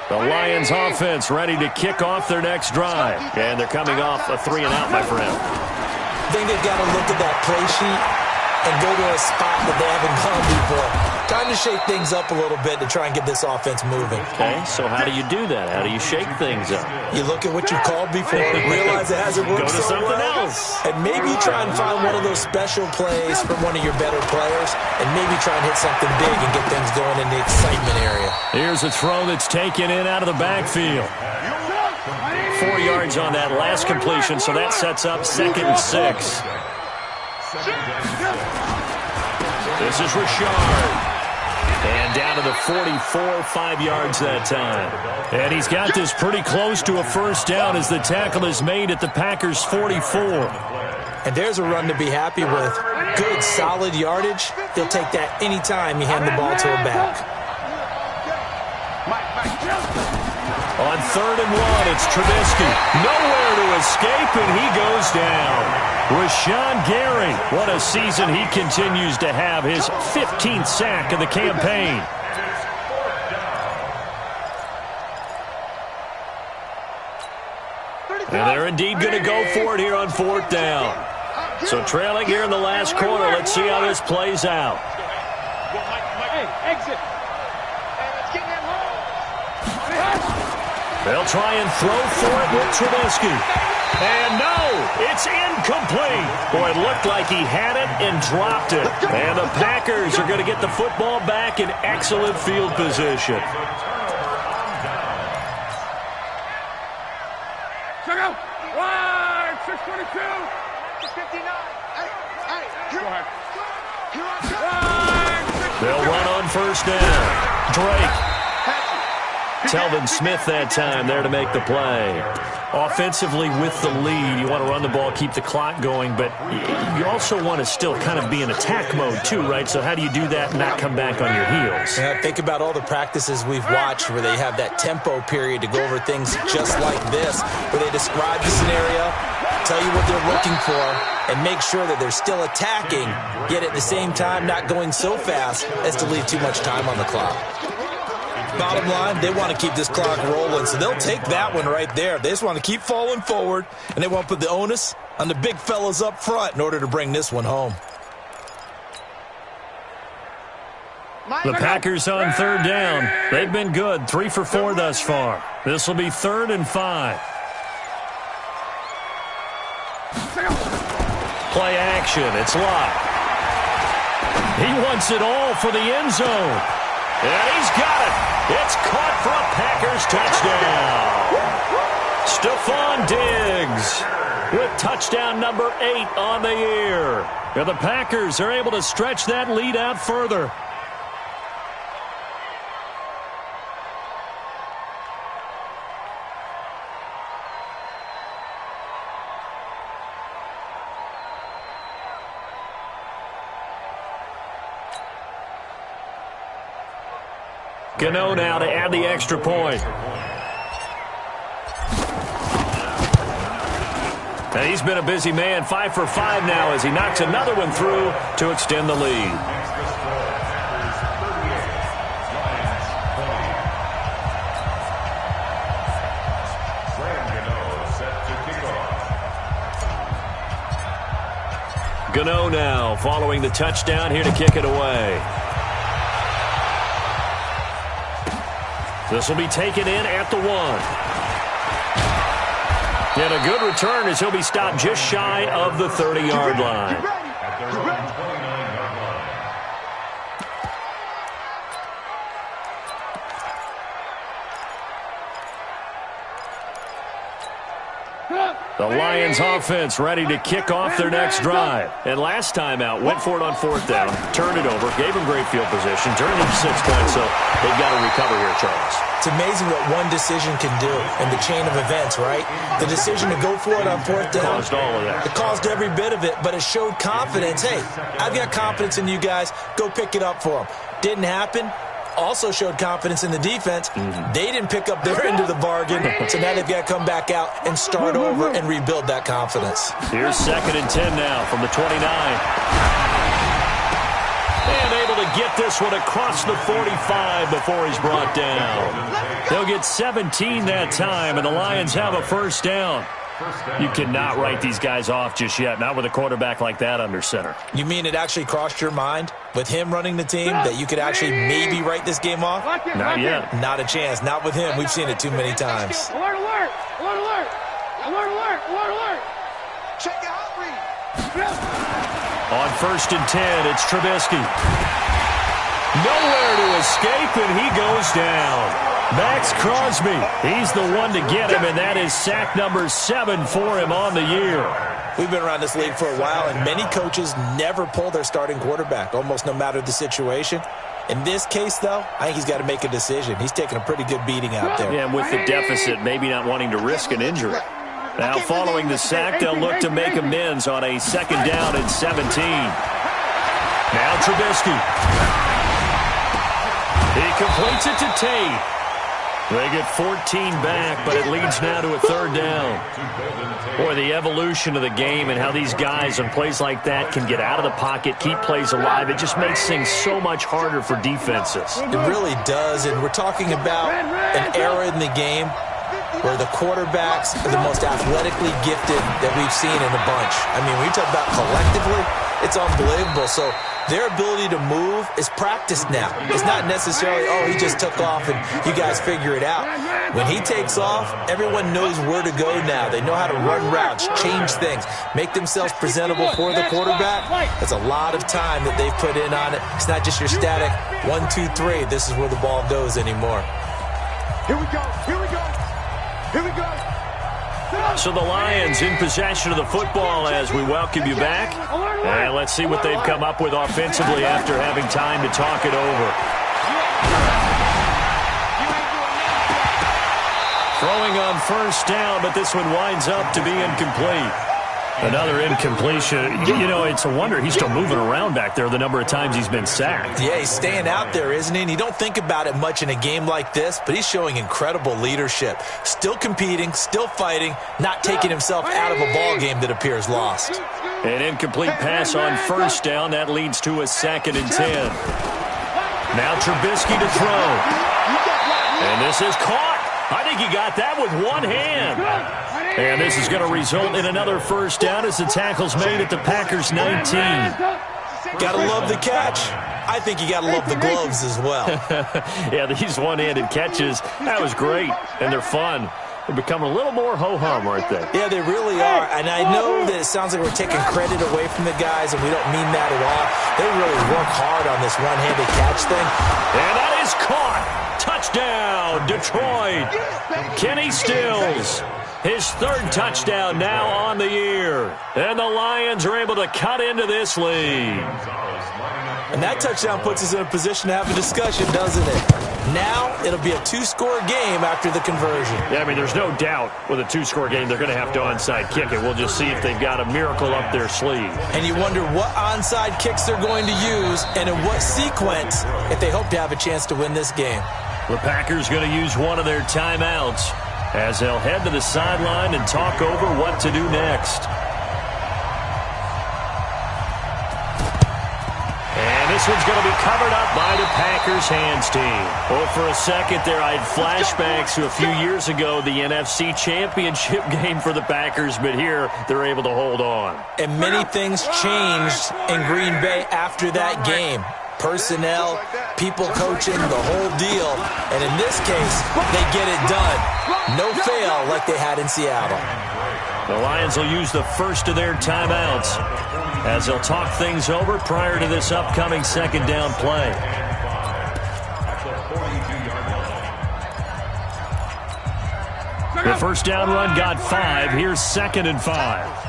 Speaker 1: The Lions offense ready to kick off their next drive. And they're coming off a 3-and-out, my friend.
Speaker 2: I think they've got to look at that play sheet and go to a spot that they haven't gone before. Time to shake things up a little bit to try and get this offense moving.
Speaker 1: Okay, so how do you do that? How do you shake things up?
Speaker 2: You look at what you've called before, realize it hasn't worked
Speaker 1: Go to
Speaker 2: so
Speaker 1: something
Speaker 2: well,
Speaker 1: else.
Speaker 2: and maybe try and find one of those special plays from one of your better players, and maybe try and hit something big and get things going in the excitement area.
Speaker 1: Here's a throw that's taken in out of the backfield. 4 yards on that last completion, so that sets up 2nd and 6. This is Richard. And down to the 44, 5 yards that time. And he's got this pretty close to a first down as the tackle is made at the Packers' 44.
Speaker 2: And there's a run to be happy with. Good, solid yardage. They'll take that anytime you hand the ball to a back.
Speaker 1: On 3rd and 1, it's Trubisky. Nowhere to escape, and he goes down. Rashawn Gary, what a season he continues to have. His 15th sack of the campaign. And they're indeed going to go for it here on 4th down. So trailing here in the last quarter, let's see how this plays out.
Speaker 5: Hey, exit.
Speaker 1: They'll try and throw for it with Trubisky. And no, it's incomplete. Boy, it looked like he had it and dropped it. And the Packers are going to get the football back in excellent field position.
Speaker 5: Check out. 622.
Speaker 3: 59. Hey,
Speaker 5: Go ahead.
Speaker 1: They'll run on first down. Drake. Telvin Smith that time there to make the play. Offensively with the lead, you want to run the ball, keep the clock going, but you also want to still kind of be in attack mode too, right? So how do you do that and not come back on your heels?
Speaker 2: Yeah, think about all the practices we've watched where they have that tempo period to go over things just like this, where they describe the scenario, tell you what they're looking for, and make sure that they're still attacking, yet at the same time not going so fast as to leave too much time on the clock. Bottom line, they want to keep this clock rolling, so they'll take that one right there. They just want to keep falling forward, and they want to put the onus on the big fellas up front in order to bring this one home.
Speaker 1: The Packers on 3rd down. They've been good, 3 for 4 thus far. This will be 3rd and 5. Play action, it's Locke. He wants it all for the end zone. And he's got it. It's caught for a Packers touchdown. Stephon Diggs with touchdown number 8 on the year. And the Packers are able to stretch that lead out further. Gano now to add the extra point. And he's been a busy man, 5 for 5 now as he knocks another one through to extend the lead. Gano now following the touchdown here to kick it away. This will be taken in at the 1. And a good return as he'll be stopped just shy of the 30-yard line. The Lions offense ready to kick off their next drive. And last time out, went for it on 4th down, turned it over, gave them great field position, turned it into 6 points, so they've got to recover here, Charles.
Speaker 2: It's amazing what one decision can do in the chain of events, right? The decision to go for it on 4th down.
Speaker 1: Caused all of that.
Speaker 2: It caused every bit of it, but it showed confidence. Hey, I've got confidence in you guys. Go pick it up for them. Didn't happen. Also showed confidence in the defense. They didn't pick up their end of the bargain, so now they've got to come back out and start over and rebuild that confidence.
Speaker 1: Here's 2nd and 10 now from the 29. And able to get this one across the 45 before he's brought down. They'll get 17 that time, and the Lions have a 1st down. You cannot write these guys off just yet, not with a quarterback like that under center.
Speaker 2: You mean it actually crossed your mind with him running the team that you could actually maybe write this game off?
Speaker 1: Not yet.
Speaker 2: Not a chance. Not with him. We've seen it too many times.
Speaker 5: Alert, alert! Alert, alert! Alert, alert! Alert, alert! Check your hot read.
Speaker 1: On 1st and 10, it's Trubisky. Nowhere to escape, and he goes down. Max Crosby, he's the one to get him, and that is sack number 7 for him on the year.
Speaker 2: We've been around this league for a while, and many coaches never pull their starting quarterback, almost no matter the situation. In this case, though, I think he's got to make a decision. He's taking a pretty good beating out there.
Speaker 1: Yeah, and with the deficit, maybe not wanting to risk an injury. Now, following the sack, they'll look to make amends on a 2nd down and 17. Now Trubisky. He completes it to Tate. They get 14 back, but it leads now to a 3rd down. Boy, the evolution of the game and how these guys on plays like that can get out of the pocket, keep plays alive, it just makes things so much harder for defenses.
Speaker 2: It really does, and we're talking about an era in the game where the quarterbacks are the most athletically gifted that we've seen in a bunch. I mean, when you talk about collectively, it's unbelievable. So their ability to move is practiced now. It's not necessarily, oh, he just took off and you guys figure it out. When he takes off, everyone knows where to go now. They know how to run routes, change things, make themselves presentable for the quarterback. That's a lot of time that they've put in on it. It's not just your static 1, 2, 3. This is where the ball goes anymore.
Speaker 5: Here we go. Here we go. Here we go.
Speaker 1: So the Lions in possession of the football as we welcome you back. And let's see what they've come up with offensively after having time to talk it over. Throwing on 1st down, but this one winds up to be incomplete. Another incompletion. You know, it's a wonder he's still moving around back there the number of times he's been sacked.
Speaker 2: Yeah, he's staying out there, isn't he? And you don't think about it much in a game like this, but he's showing incredible leadership. Still competing, still fighting, not taking himself out of a ball game that appears lost.
Speaker 1: An incomplete pass on 1st down. That leads to a 2nd and 10. Now Trubisky to throw. And this is caught. I think he got that with one hand. And this is going to result in another 1st down as the tackle's made at the Packers' 19.
Speaker 2: Got to love the catch. I think you got to love the gloves as well.
Speaker 1: Yeah, these one-handed catches, that was great, and they're fun. They're becoming a little more ho-hum, aren't they?
Speaker 2: Yeah, they really are. And I know that it sounds like we're taking credit away from the guys, and we don't mean that at all. They really work hard on this one-handed catch thing.
Speaker 1: And that is caught. Touchdown, Detroit. Kenny Stills. His third touchdown now on the year. And the Lions are able to cut into this lead.
Speaker 2: And that touchdown puts us in a position to have a discussion, doesn't it? Now it'll be a two-score game after the conversion.
Speaker 1: Yeah, I mean, there's no doubt with a two-score game they're going to have to onside kick it. We'll just see if they've got a miracle up their sleeve.
Speaker 2: And you wonder what onside kicks they're going to use and in what sequence if they hope to have a chance to win this game.
Speaker 1: The Packers going to use one of their timeouts as they'll head to the sideline and talk over what to do next. And this one's going to be covered up by the Packers hands team. Well, for a second there, I had flashbacks to a few years ago, the NFC Championship game for the Packers, but here they're able to hold on.
Speaker 2: And many things changed in Green Bay after that game. Personnel, people coaching, the whole deal. And in this case, they get it done. No fail like they had in Seattle.
Speaker 1: The Lions will use the first of their timeouts as they'll talk things over prior to this upcoming second down play. The first down run got 5. Here's 2nd and 5.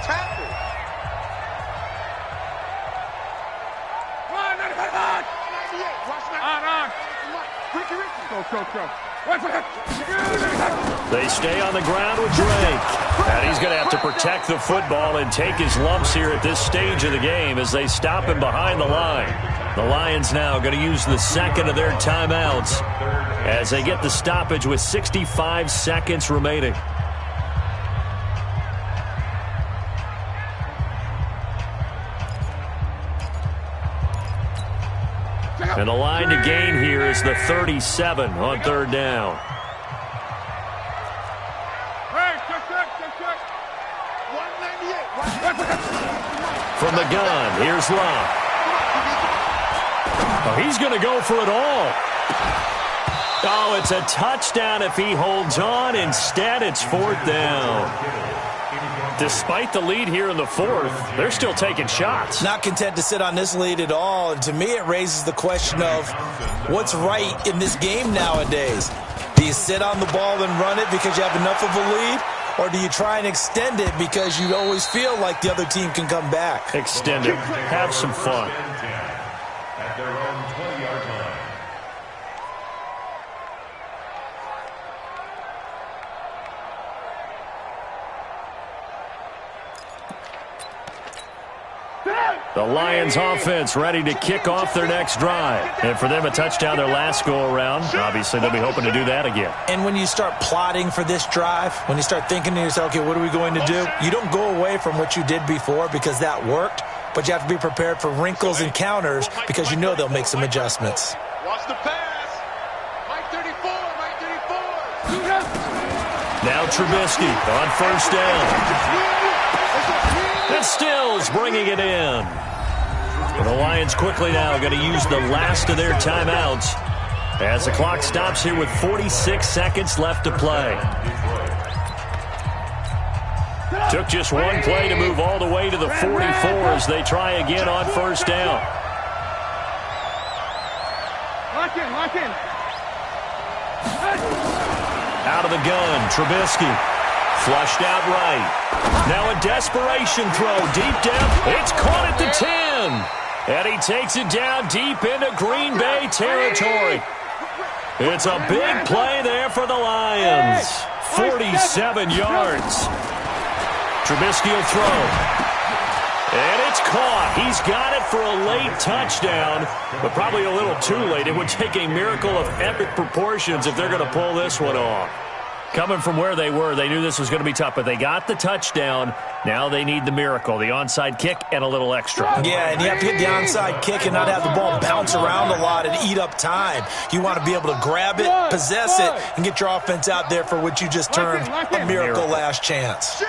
Speaker 1: They stay on the ground with Drake. And he's going to have to protect the football and take his lumps here at this stage of the game as they stop him behind the line. The Lions now going to use the second of their timeouts as they get the stoppage with 65 seconds remaining. And the line to gain here is the 37 on third down. From the gun, here's Love. Oh, he's going to go for it all. Oh, it's a touchdown if he holds on. Instead, it's 4th down. Despite the lead here in the 4th, they're still taking shots.
Speaker 2: Not content to sit on this lead at all. And to me, it raises the question of what's right in this game nowadays. Do you sit on the ball and run it because you have enough of a lead? Or do you try and extend it because you always feel like the other team can come back?
Speaker 1: Extend it. Have some fun.
Speaker 4: At their own 20-yard line.
Speaker 1: The Lions offense ready to kick off their next drive. And for them, a touchdown their last go-around. Obviously, they'll be hoping to do that again.
Speaker 2: And when you start plotting for this drive, when you start thinking to yourself, okay, what are we going to do? You don't go away from what you did before because that worked, but you have to be prepared for wrinkles and counters because you know they'll make some adjustments.
Speaker 3: Watch the pass. Mike 34, Mike 34.
Speaker 1: Now Trubisky on first down. And Stills bringing it in. The Lions quickly now going to use the last of their timeouts as the clock stops here with 46 seconds left to play. Took just one play to move all the way to the 44 as they try again on first down.
Speaker 5: Lock in, lock in.
Speaker 1: Out of the gun, Trubisky. Flushed out right. Now a desperation throw deep down. It's caught at the 10. And he takes it down deep into Green Bay territory. It's a big play there for the Lions. 47 yards. Trubisky will throw. And it's caught. He's got it for a late touchdown, but probably a little too late. It would take a miracle of epic proportions if they're going to pull this one off. Coming from where they were, they knew this was going to be tough, but they got the touchdown. Now they need the miracle, the onside kick and a little extra.
Speaker 2: Yeah, and you have to hit the onside kick and not have the ball bounce around a lot and eat up time. You want to be able to grab it, possess it, and get your offense out there for what you just termed a miracle last chance.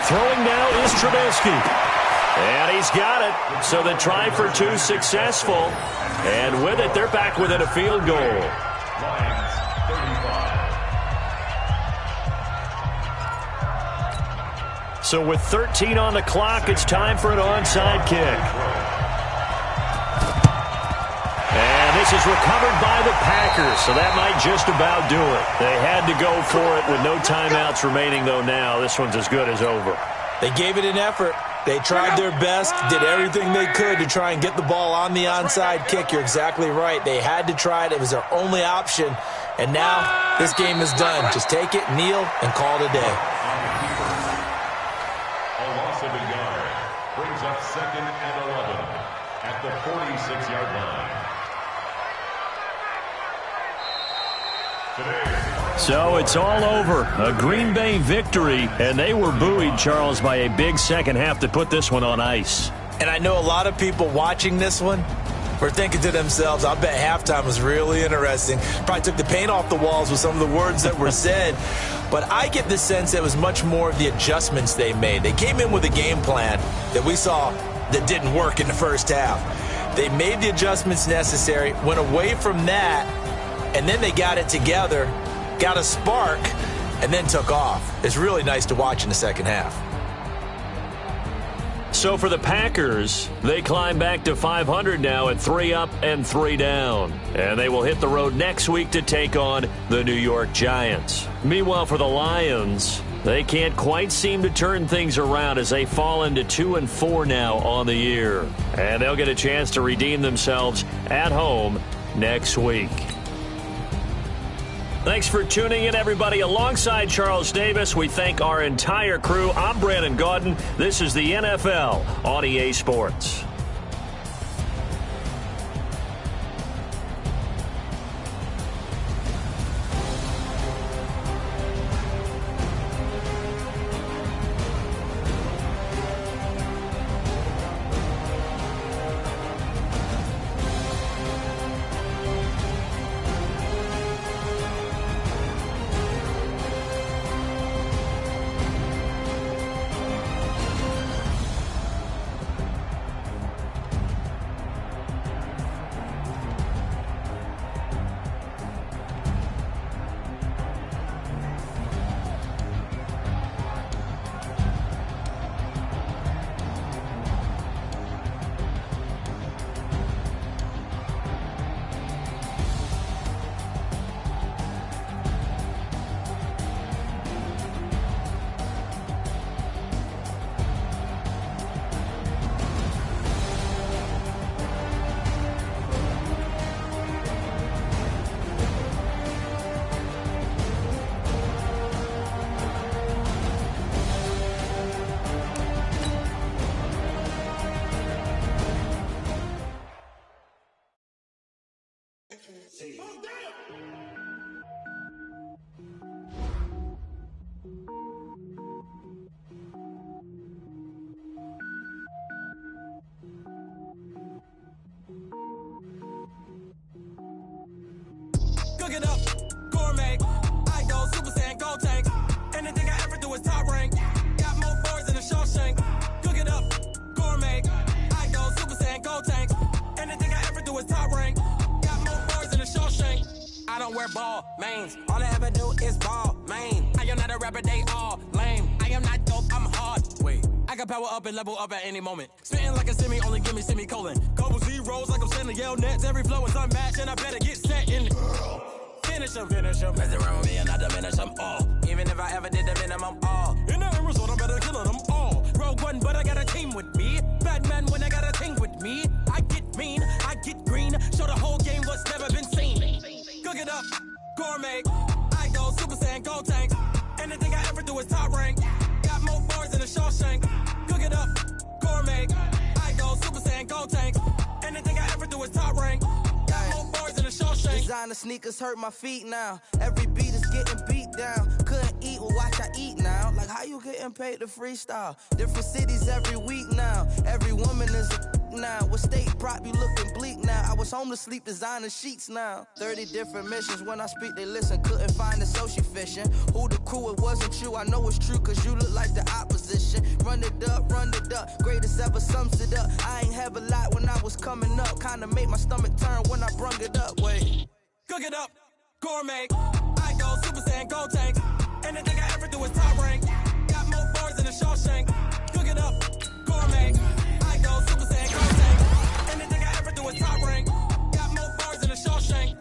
Speaker 1: Throwing now is Trubisky. And he's got it. So the try for two successful. And with it, they're back within a field goal. So with 13 on the clock, it's time for an onside kick. And this is recovered by the Packers, so that might just about do it. They had to go for it with no timeouts remaining, though, now. This one's as good as over.
Speaker 2: They gave it an effort. They tried their best, did everything they could to try and get the ball on the onside kick. You're exactly right. They had to try it. It was their only option. And now this game is done. Just take it, kneel, and call it a day.
Speaker 4: A loss of a yard brings up 2nd and 11 at the 46-yard line.
Speaker 1: So it's all over. A Green Bay victory, and they were buoyed, Charles, by a big second half to put this one on ice.
Speaker 2: And I know a lot of people watching this one were thinking to themselves, I bet halftime was really interesting. Probably took the paint off the walls with some of the words that were said. But I get the sense it was much more of the adjustments they made. They came in with a game plan that we saw that didn't work in the first half. They made the adjustments necessary, went away from that, and then they got it together, got a spark, and then took off. It's really nice to watch in the second half.
Speaker 1: So for the Packers, they climb back to 500 now at 3 up and 3 down. And they will hit the road next week to take on the New York Giants. Meanwhile, for the Lions, they can't quite seem to turn things around as they fall into 2-4 now on the year. And they'll get a chance to redeem themselves at home next week. Thanks for tuning in, everybody. Alongside Charles Davis, we thank our entire crew. I'm Brandon Gaudin. This is the NFL on EA Sports.
Speaker 6: Cook it up, gourmet. I go Super Saiyan, go tank. Anything I ever do is top rank. Got more bars than a Shawshank. Cook it up, gourmet. I go Super Saiyan, go tank. Anything I ever do is top rank. Got more bars than a Shawshank. I don't wear ball mains. All I ever do is ball main. I am not a rapper, they all lame. I am not dope, I'm hard. Wait, I can power up and level up at any moment. Spitting like a semi, only give me semicolon. Couple zeros like I'm sending yell nets. Every flow is unmatched and I better get set in. Finish them. Mess around with me and I diminish them all. Even if I ever did the minimum all. In the end result, I better kill them all. Rogue One, but I got a team with me. Batman when I got a team with me. I get mean, I get green. Show the whole game what's never been seen. Cook it up, gourmet. I go Super Saiyan, go tank. Anything I ever do is top rank. Got more bars than a Shawshank. Cook it up, gourmet. I go Super Saiyan, go tank. Anything I ever do is top rank. Got more bars than a Shawshank.
Speaker 7: Designer sneakers hurt my feet now. Every beat is getting beat down. Couldn't eat, well watch I eat now. Like how you getting paid to freestyle? Different cities every week now. Every woman is a now. What state prop you looking bleak now? I was home to sleep designer sheets now. 30 different missions. When I speak they listen. Couldn't find it so she fishing. Who the crew, it wasn't you. I know it's true cause you look like the opposition. Run it up. Greatest ever sums it up. I ain't have a lot when I was coming up. Kinda made my stomach turn when I brung it up. Wait.
Speaker 6: Cook it up, gourmet. I go Super Saiyan, go tank. Anything I ever do is top rank. Got more bars than a Shawshank. Cook it up, gourmet. I go Super Saiyan, go tank. Anything I ever do is top rank. Got more bars than a Shawshank.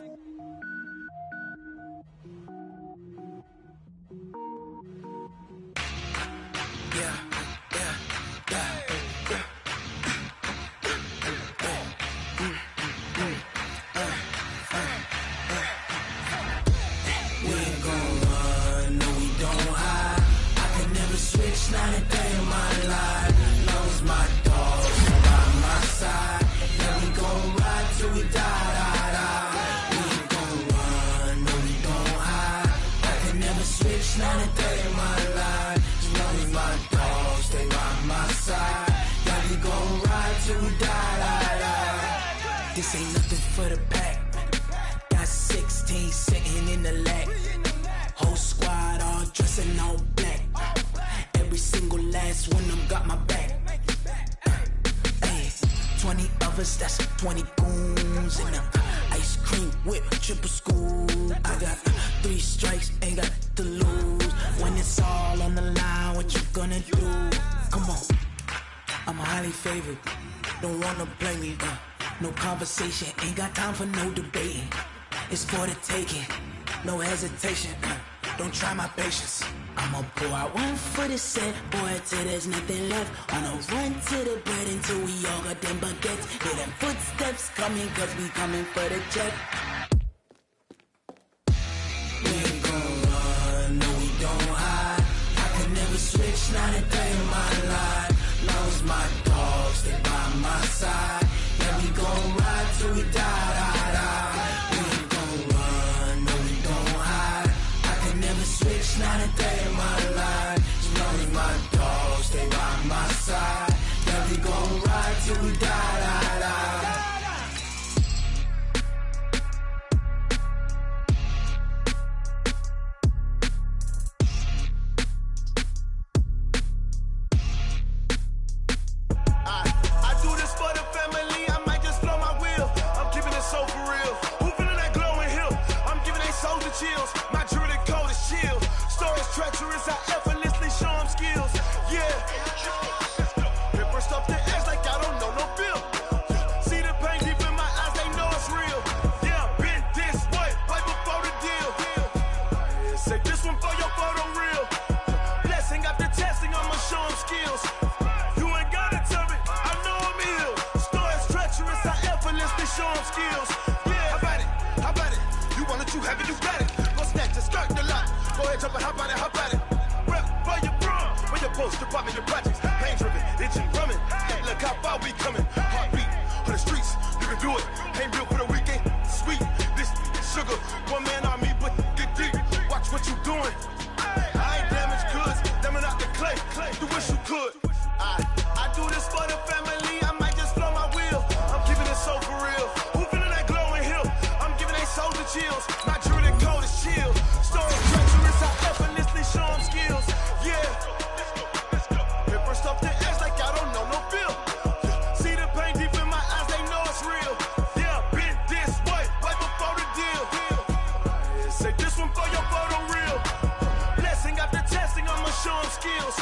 Speaker 7: Not a day in my life. Loves my dogs by my side. Yeah, we gon' ride till we die. We ain't gon' run, no, we don't hide. I can never switch, not a day in my life. As long as my dogs stay by my side. Yeah, we gon' ride till we die. This ain't nothing for the pack. Got 16 sitting in the lap. Whole squad all dressing all black. Every single last one of them got my back. Ay, 20 of us, that's 20 goons. And ice cream whip, triple scoop. I got 3 strikes, ain't got to lose. When it's all on the line, what you gonna do? Come on, I'm highly favored. Don't wanna play me, no conversation. Ain't got time for no debating. It's for the taking, no hesitation. Don't try my patience. I'ma pour out one for the set, boy, till there's nothing left. On a run to the bread until we all got them baguettes. Hear them footsteps coming, cause we coming for the check. We ain't gon' run, no, we don't hide. I can never switch, not a day in my life. Long as my dogs stay by my side. Yeah, we gon' ride till we die. We ain't gon' run, no, we don't hide. I can never switch, not a day in my life. As long as my dogs stay by my side. Yeah, we gon' ride till we die.
Speaker 3: I do this for the family, I might just blow my wheel. I'm keeping it so for real. Who feeling that glowing hill? I'm giving they soldier chills. My jewelry coat is chill. Stories treacherous, I effortlessly show them skills. Yeah. Paper stuff the edge like I don't know no bill. See the pain deep in my eyes, they know it's real. Yeah, been this way, right before the deal. Say this one for your photo reel. Blessing after testing, I'ma show them skills. You ain't gotta tell me, I know I'm ill. Stories treacherous, I effortlessly show them skills. Yeah, how about it? How about it? You want it, you have it, you got it. Go snatch it, skirt the lot. Go ahead, jump it, how about it, how about it? Rep for your bro, for your post, your pop, your projects. Pain driven, itching, drumming. Look how far we coming. Heartbeat on the streets, you can do it. Ain't real for the weekend, sweet. This sugar, one man army, but get deep. Watch what you doing. I ain't damaged goods, damn it out the clay. You wish you could. I do this for the family, I might just blow my wheel. I'm keeping it so for real. Who feeling that glowing hill? I'm giving they soldier chills. My jewelry coat is chill. Stories treacherous, I effortlessly show them skills. Yeah. Paper stuff the edge like I don't know no bill. See the pain deep in my eyes, they know it's real. Yeah, been this way, right before the deal. Say this one for your photo reel. Blessing after testing, I'ma show them skills.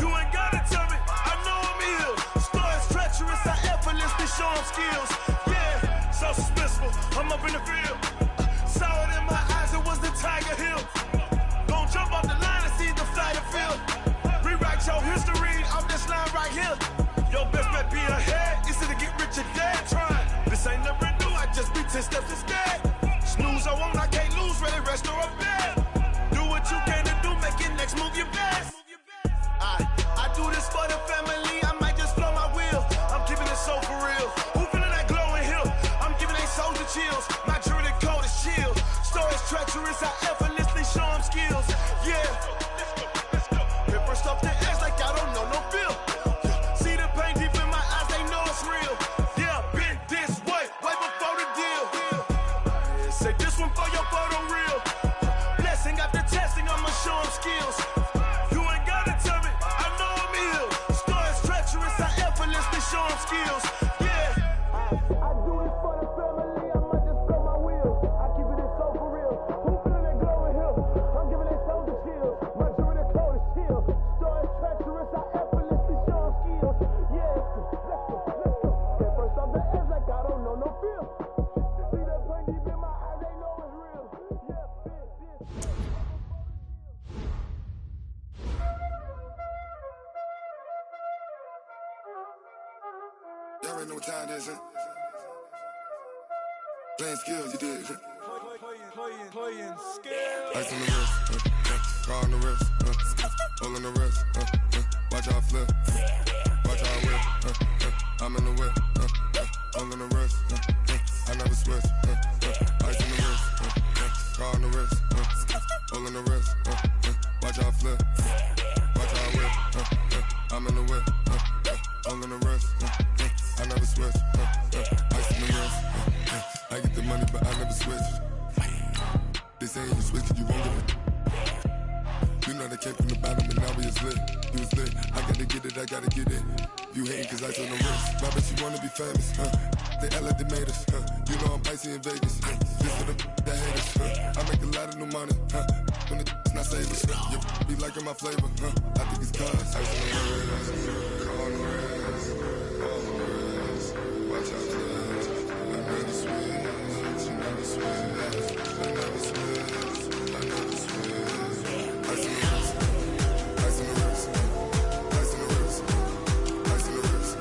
Speaker 3: You ain't gotta tell me, I know I'm ill. Stories treacherous, I effortlessly show them skills. Yeah, so suspenseful, I'm up in the field. Saw it in my eyes, it was the Tiger Hill. Gon' jump off the line and see the flight of field. Rewrite your history off this line right here. Your best bet be ahead, easy to get rich or dead trying. This ain't never new, I just be 10 steps instead. Snooze, I won't, I can't lose, ready, rest or a bed. Do what you can to do, make your next move your best. I do this for the family, I might just blow my wheel. I'm keeping it so for real. Who feeling that glowing hill? I'm giving they soldier chills. My jewelry coat is chill. Stories treacherous, I effortlessly show them skills. Yeah. Paper stuff the edge like I don't know no bill. See the pain deep in my eyes, they know it's real. Yeah, been this way, way before the deal.
Speaker 8: already know what time it is, huh? Playing skills, you did.
Speaker 6: Playing skills.
Speaker 8: Ice on the wrist, car on the wrist, hole in the wrist, watch how I flip, watch how I whip, I'm in the whip, hole in the wrist, I never switch, ice on the wrist, car on the wrist, hole in the wrist, watch how I flip, watch how I whip, I'm in the whip, hole in the wrist, I never switch, ice on the wrist, I get the money but I never switch. They saying you switch cause you won't get it. You know they came from the bottom and now we is lit. You was lit, I gotta get it, I gotta get it. You hating cause ice on the wrist. My bitch, you wanna be famous, They act like they made us, You know I'm icy in Vegas, This for the that hate us, I make a lot of new money, When the not save us, You be liking my flavor, I think it's cause ice on the wrist, car on the wrist, all on the wrist. Watch out, cuz I never switch, you never switch. I never switch, I never switch. Ice on the wrist, ice on the wrist, ice on the wrist, ice on the wrist, ice on the wrist,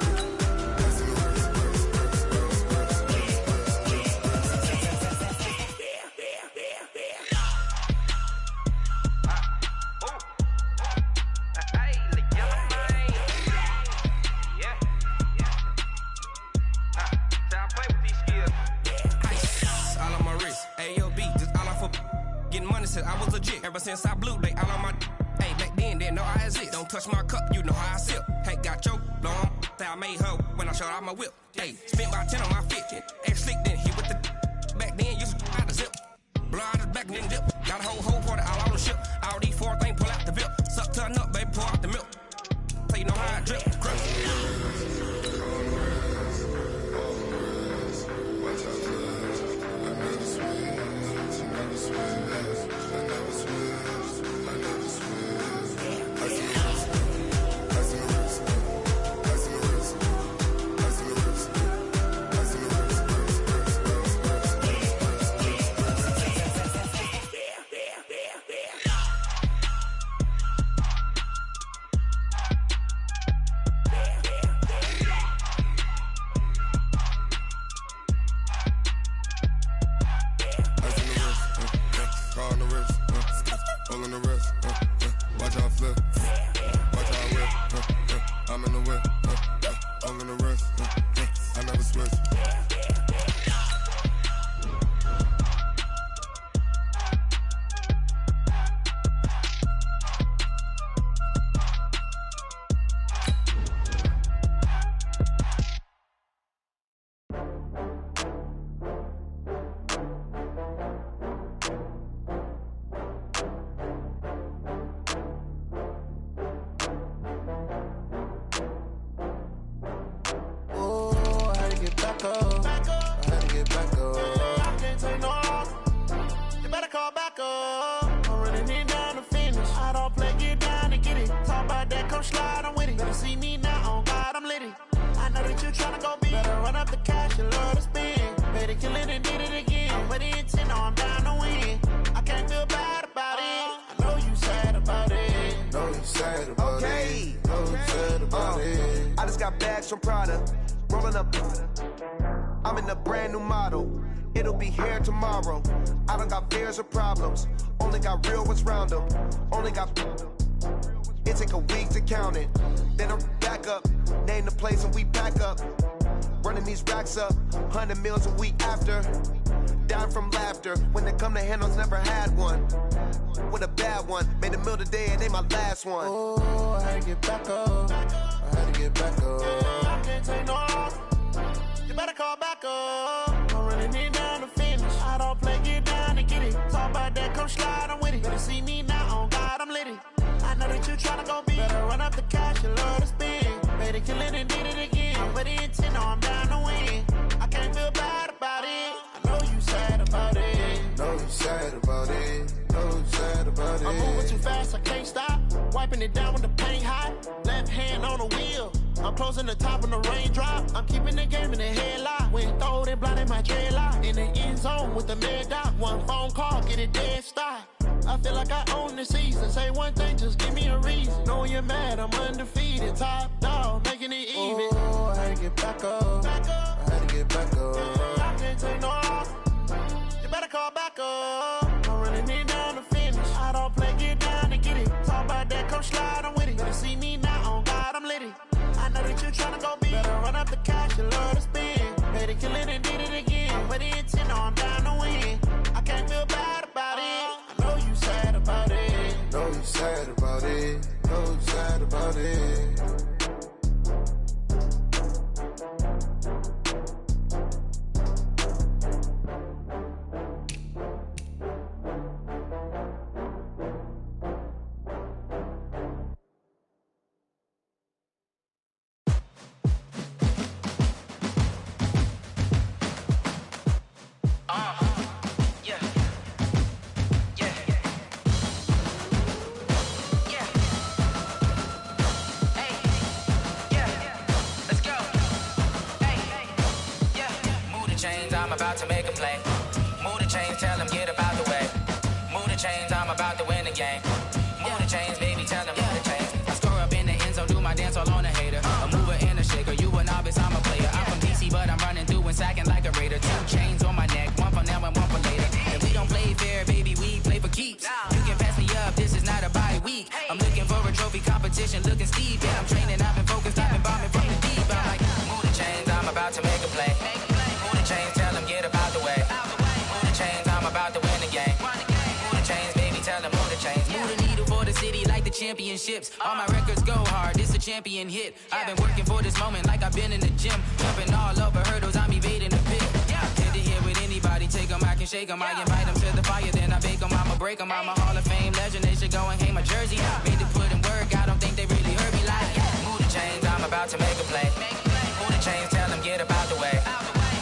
Speaker 6: I was legit. Ever since I blew, they all on my. Hey, back then, didn't know I exist. Don't touch my cup, you know how I sip. Hey, got your long. I made her when I showed out my whip. Hey, spent about 10 on my fit. Ex-slick, then hit with the. Back then, used to out the zip. Blow out the back and then dip. Got a whole party all on the ship. All these 4 things, pull out the VIP. Suck, turn up, baby, pour out the milk. So you know how I drip. Crush.
Speaker 8: Watch out, cuz I never switch, you never switch. I never switch, I never switch. Ice on the wrist, ice on the wrist, ice on the wrist, ice on the wrist, ice on the wrist, hole in the wrist, watch how I flip, watch how I whip, I'm in the whip, hole in the wrist, I never switch.
Speaker 9: From Prada, rolling up. I'm in a brand new model. It'll be here tomorrow. I don't got fears or problems. Only got real ones round them. Only got. It take a week to count it. Then I'm back up. Name the place and we back up. Running these racks up. 100 meals a week after. Down from laughter. When they come to handles, never had one. With a bad one. Made a meal today and they my last one.
Speaker 10: Oh, I had to get back up. I had to get back up.
Speaker 5: I can't take no loss. You better call back up. I'm running it down to finish. I don't play, get down and get it. Talk about that, come slide, I'm with it. Better see me now, on God, I'm litty. I know that you tryna go big. Better run up the cash, you love to spend. Better kill it and did it again. I'm with the intent, I'm down to win. I can't feel bad about it. I know you sad about it.
Speaker 10: Know you sad about it. Know you sad about it.
Speaker 5: I'm moving too fast, I can't stop. Wiping it down when the paint hot. Left hand on the wheel. I'm closing the top when the raindrop. I'm keeping the game in the headlock. When throwed and blinded my dreadlock. In the end zone with the mad dot. One phone call, get it dead stop. I feel like I own the season. Say one thing, just give me a reason. Knowing you're mad, I'm undefeated. Top dog, making it even.
Speaker 10: Oh, I had to get back up. back up.
Speaker 5: I can't take no loss. You better call back up. I'm running it down to finish. I don't play, get down to get it. Talk about that, come slide, I'm with it. Better see me now, on God, I'm litty. I know that you tryna go big. Better run up the cash, you love to spend. Better kill it and did it again. Put the intent on, down to win. I can't feel bad about it. I know you sad about it.
Speaker 10: Know you sad about it. Know you sad about it.
Speaker 11: About to make a play. Move the chains, tell them get up out the way. Move the chains, I'm about to win the game. Move the chains, baby, tell them move the chains. I score up in the end zone, do my dance all on a hater. A mover and a shaker, you a novice, I'm a player. I'm from DC, but I'm running through and sacking like a raider. 2 chains on my neck, one for now and one for later. If we don't play fair, baby, we play for keeps. You can pass me up, this is not a bye week. I'm looking for a trophy competition, looking steep. Yeah, I'm training, I've been focused, I've been bombing from the deep. I'm like, move the chains, I'm about to make a play. Move the chains, tell them get up out the way. Move the chains, I'm about to win the game. Move the chains, baby, tell them move the chains. Move the needle for the city like the championships. All my records go hard, this a champion hit. I've been working for this moment like I've been in the gym. Jumping all over hurdles, I'm evading the pit. Hit to here with anybody, take them, I can shake them. I invite them to the fire, then I bake them, I'ma break them. I'm a Hall of Fame legend, they should go and hang my jersey. Made to put in work, I don't think they really heard me like. Move the chains, I'm about to make a play. Move the chains, tell them get up out the way.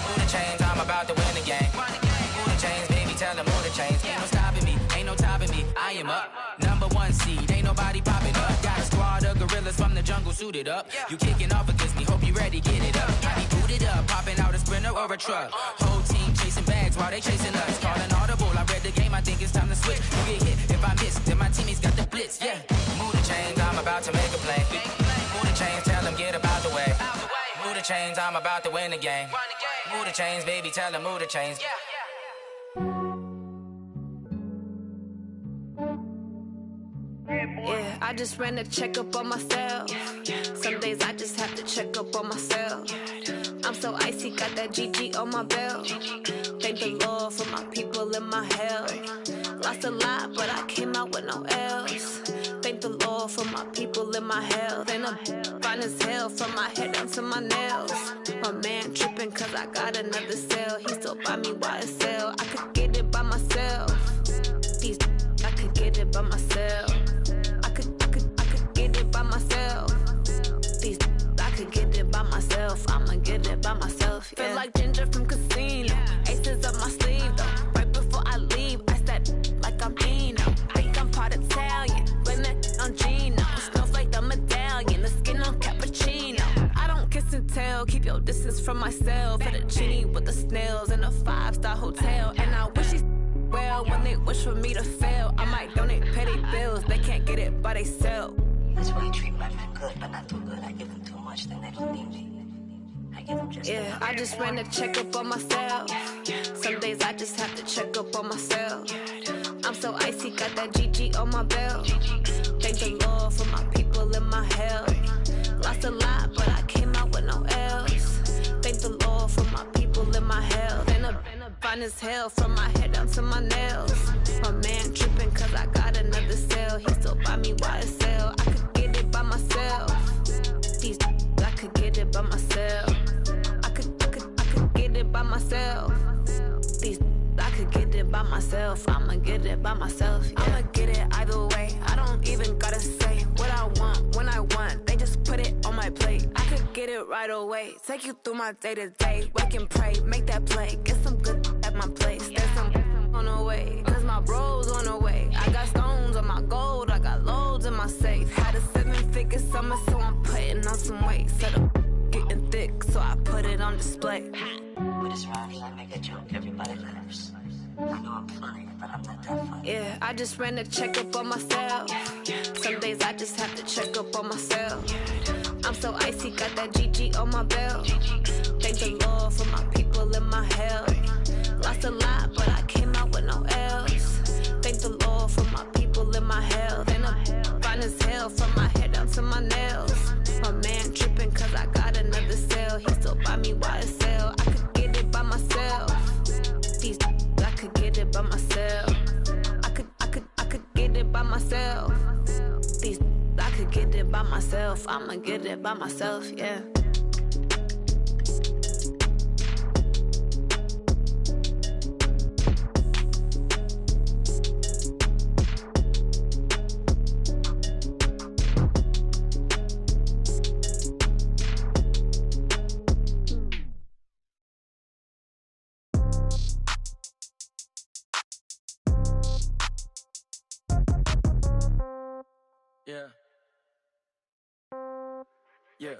Speaker 11: Move the chains, I'm about to win the game. Move the chains, baby, tell them move the chains. Ain't no stopping me, ain't no topping me. I am up, #1 seed, ain't nobody popping up. Got a squad of gorillas from the jungle suited up. You kicking off against me, hope you ready, get it up. I be booted up, popping out a sprinter or a truck. Whole team chasing bags while they chasing us. Calling audible, I read the game, I think it's time to switch. You get hit if I miss, then my teammates got the blitz, yeah. Move the chains, I'm about to make a play. Move the chains, tell them get up out the way. Move the chains, I'm about to win the game. Move the chains, baby, tell them move the chains.
Speaker 12: Yeah, I just ran a checkup on myself. Some days I just have to check up on myself. I'm so icy, got that GG on my belt. Thank the Lord for my people in my health. Lost a lot, but I came out with no L's. Thank the Lord for my people in my health. And I'm fine as hell from my head down to my nails. My man tripping cause I got another cell. He still buy me YSL. I could get it by myself. These I could get it by myself. I could get it by myself. These I could get it by myself. I'ma get it by myself. Yeah. Feel like Ginger from Casino. Aces up my sleeve though. Right before I leave, I said like I'm Dino. Think I'm part Italian, blame that on Gino. Smells like the medallion, the skin on cappuccino. I don't kiss and tell, keep your distance from myself. Fettuccine with the snails in a 5-star hotel. And I wish he's well when they wish for me to fail. I might donate petty bills, they can't get it by themselves.
Speaker 13: That's why you treat my friend good, but not too good. I give them too much, then they don't need me. I give them just enough.
Speaker 12: I just ran a checkup on myself. Some days I just have to check up on myself. I'm so icy, got that GG on my belt. Thank the Lord for my people in my health. Lost a lot, but I came out with no L's. Thank the Lord for my people in my health. And I'm fine as hell from my head down to my nails. My man tripping cause I got another cell. He still buy me YSL. I could get it by myself. These I could get it by myself. I could get it by myself. These I could get it by myself. I'ma get it by myself. Yeah. I'ma get it either way. I don't even gotta say what I want when I want. They just put it on my plate. I could get it right away. Take you through my day to day. Wake and pray, make that play. Get some good at my place. There's some on the way. Cause my bro's on the way. I got stones on my gold. I got loads in my safe. Had a 7-figure summer, so I'm putting on some weight. Set up getting thick, so I put it on display.
Speaker 13: With this round, I make a joke. Everybody laughs. I know I'm funny, but I'm not that funny.
Speaker 12: Yeah, I just ran a checkup on myself. Some days I just have to check up on myself. I'm so icy, got that GG on my belt. Thank the Lord for my people in my health. Lost a lot, but I came out with no L's. Thank the Lord for my people in my health. And I'm fine as hell from my head down to my nails. My man tripping cause I got another cell. He still buy me YSL. I could get it by myself. These I could get it by myself. I could get it by myself. These I could get it by myself. I'ma get it by myself, yeah.
Speaker 6: Yeah. Yeah.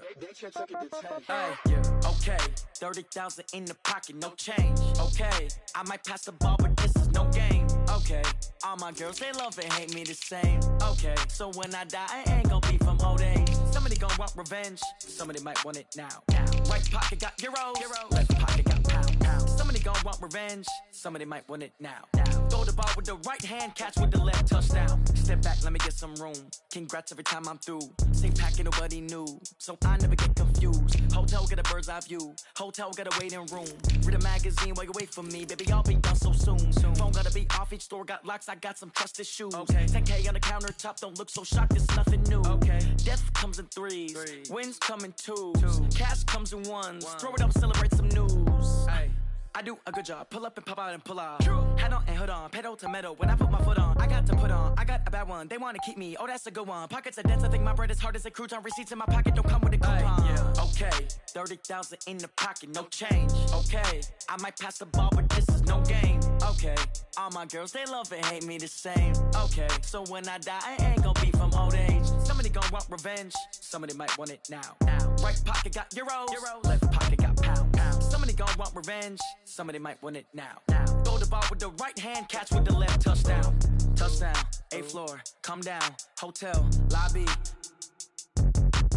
Speaker 6: Hey, yeah. Okay. 30,000 in the pocket, no change. Okay. I might pass the ball, but this is no game. Okay. All my girls, they love and hate me the same. Okay. So when I die, I ain't gonna be from old age. Somebody gonna want revenge. Somebody might want it now. Right pocket got euros. Left pocket got pound. Somebody gonna want revenge. Somebody might want it now. Throw the ball with the right hand, catch with the left, touchdown. Step back, let me get some room. Congrats every time I'm through. Same packet, nobody knew, so I never get confused. Hotel get a bird's eye view. Hotel got a waiting room. Read a magazine while you wait for me, baby. I'll be done so soon. Phone gotta be off. Each store got locks. I got some trusted shoes. Okay. 10K on the countertop. Don't look so shocked. It's nothing new. Okay. Death comes in threes. Wins come in twos. Cash comes in ones. Throw it up, celebrate some news. Hey. I do a good job, pull up and pop out and pull out. Hat on and hood on, pedal to metal. When I put my foot on, I got to put on. I got a bad one, they wanna keep me. Oh, that's a good one. Pockets are dense, I think my bread is hard as a crouton. Receipts in my pocket don't come with a coupon. Yeah. Okay, 30,000 in the pocket, no change. Okay, I might pass the ball, but this is no game. Okay, all my girls, they love and hate me the same. Okay, so when I die, I ain't gonna be from old age. Somebody gonna want revenge, somebody might want it now. Right pocket got euros, left pocket got pound. Somebody gonna want revenge, somebody might want it now. Throw the ball with the right hand, catch with the left, touchdown. Touchdown, 8th floor, come down, hotel, lobby.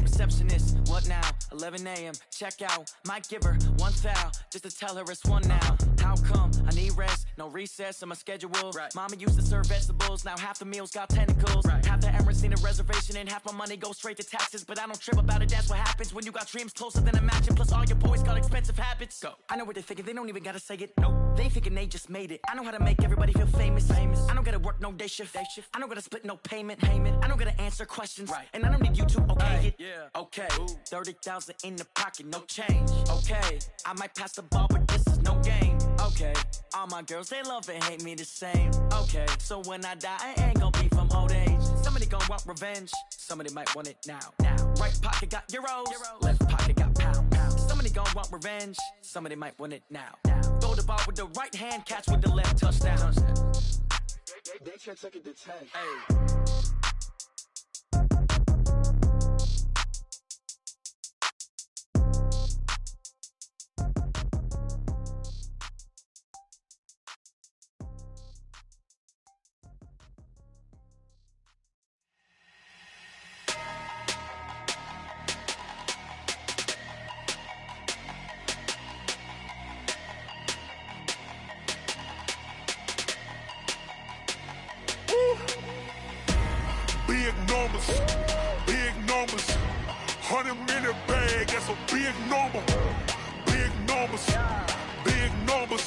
Speaker 6: Receptionist, what now? 11 a.m., check out. Might give her one foul, just to tell her it's one now. How come? I need rest, no recess in my schedule. Mama used to serve vegetables, now half the meals got tentacles. Half the Emirates need a reservation and half my money goes straight to taxes. But I don't trip about it, that's what happens when you got dreams closer than a match. And plus all your boys got expensive habits. Go. I know what they're thinking, they don't even gotta say it. Nope. They thinking they just made it. I know how to make everybody feel famous. I don't gotta work no day shift. I don't gotta split no payment. I don't gotta answer questions. And I don't need you to okay it. Yeah. Okay, 30,000 in the pocket, no change. Okay, I might pass the ball, but this is no game. Okay, all my girls, they love and hate me the same. Okay, so when I die, I ain't gonna be from old age. Somebody gonna want revenge, somebody might want it now. Right pocket got euros, left pocket got pound. Somebody gonna want revenge, somebody might want it now. Throw the ball with the right hand, catch with the left, touchdown.
Speaker 10: They can't take it to 10.
Speaker 6: Hey.
Speaker 14: Big numbers, 100-minute bag, that's a big number. Big numbers,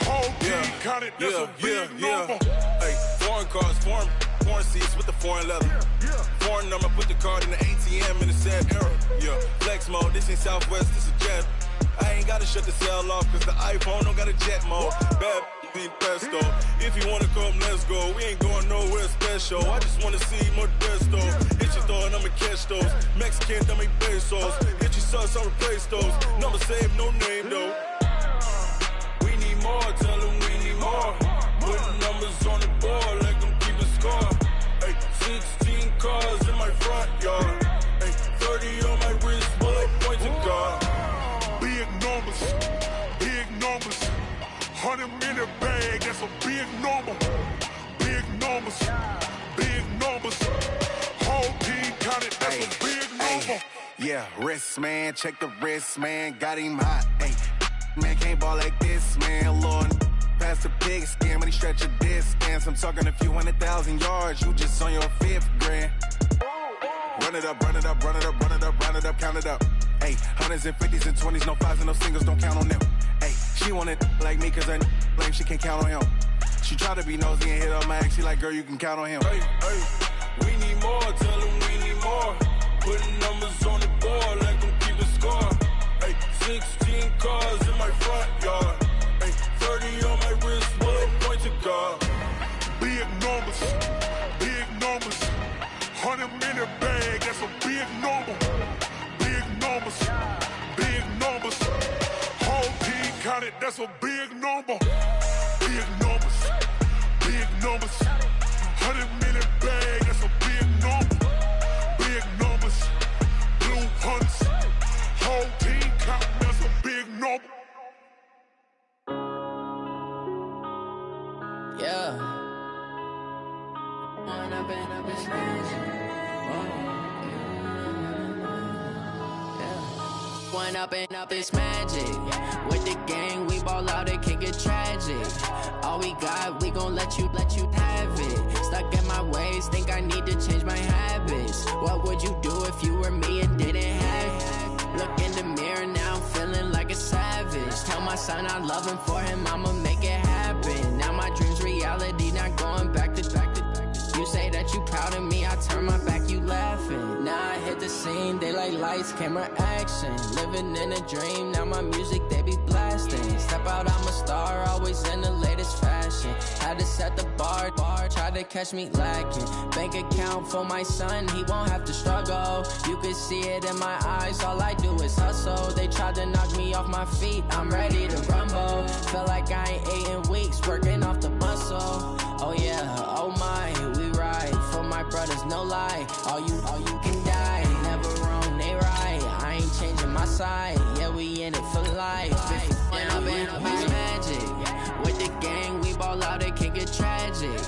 Speaker 14: whole team counted, that's a big number.
Speaker 8: Hey, foreign cars, foreign seats with the foreign leather. Foreign number, put the card in the ATM in the sad era. Yeah, flex mode, this ain't Southwest, this is jet. I ain't gotta shut the cell off, cause the iPhone don't got a jet mode. Bad be pesto. If you wanna come, let's go. We ain't going nowhere special. I just wanna see Modesto. Hit your thought, I'ma catch those. Mexican, I make pesos. Hit your sus, I'll replace those. Number saved, no name though. We need more, tell them we need more. Putting numbers on the board like I'm keeping score. Hey, 16 cars in my front yard. Hey, 30 on my wrist, bullet points and guard.
Speaker 14: Big numbers, 100-minute bag, big number. Big numbers. Big numbers. Whole team counted, that's a big number.
Speaker 15: Yeah, wrist, man. Check the wrist, man. Got him hot. Ay, man, can't ball like this, man. Lord, past the pig skin when he stretch a distance. I'm talking a few 100,000 yards. You just on your 5th grand. Run it up, run it up, run it up, run it up, run it up, count it up. Ay, hundreds and 50s and 20s, no 5s and no singles, don't count on them. Ay, she want it like me, cause her lame, she can't count on him. She try to be nosy and hit up my ex, she like, girl, you can count on him.
Speaker 16: Hey, hey, we need more, tell them we need more. Putting numbers on the board, let them keep a score. Hey, 16 cars in my front yard. Hey, 30 on my wrist, bullet point to guard.
Speaker 14: Big numbers, big numbers. 100-minute bag, that's a big number. Big numbers, big numbers. Whole team counted, that's a big number. Big numbers, big numbers. 100-minute bag, that's a big number. Big numbers, blue hunts. Whole team counting, that's a big number.
Speaker 7: Yeah. When I've been up in When up it's magic. With the gang, we ball out, it can get tragic. All we got, we gon' let you have it. Stuck in my ways, think I need to change my habits. What would you do if you were me and didn't have it? Look in the mirror, now I'm feeling like a savage. Tell my son I love him, for him I'ma make it happen. Now my dream's reality, not going back to. You say that you proud of me, I turn my back, you laughing. Now I hit the scene, they like lights, camera, action. Living in a dream, now my music, they be blasting. Step out, I'm a star, always in the latest fashion. Had to set the bar, try to catch me lacking. Bank account for my son, he won't have to struggle. You can see it in my eyes, all I do is hustle. They tried to knock me off my feet, I'm ready to rumble. Feel like I ain't ate in weeks, working off the muscle. Oh yeah, oh my, we ride for my brothers, no lie. All you can die, never wrong, they right. I ain't changing my side, yeah, we in it for life. When I've been up, it's magic. With the gang, we ball out, it can get tragic.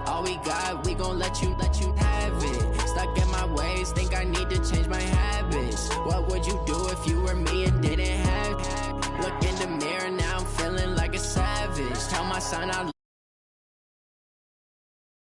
Speaker 7: All we got, we gon' let you have it. Stuck in my ways, think I need to change my habits. What would you do if you were me and didn't have it? Look in the mirror, now I'm feeling like a savage. Tell my son I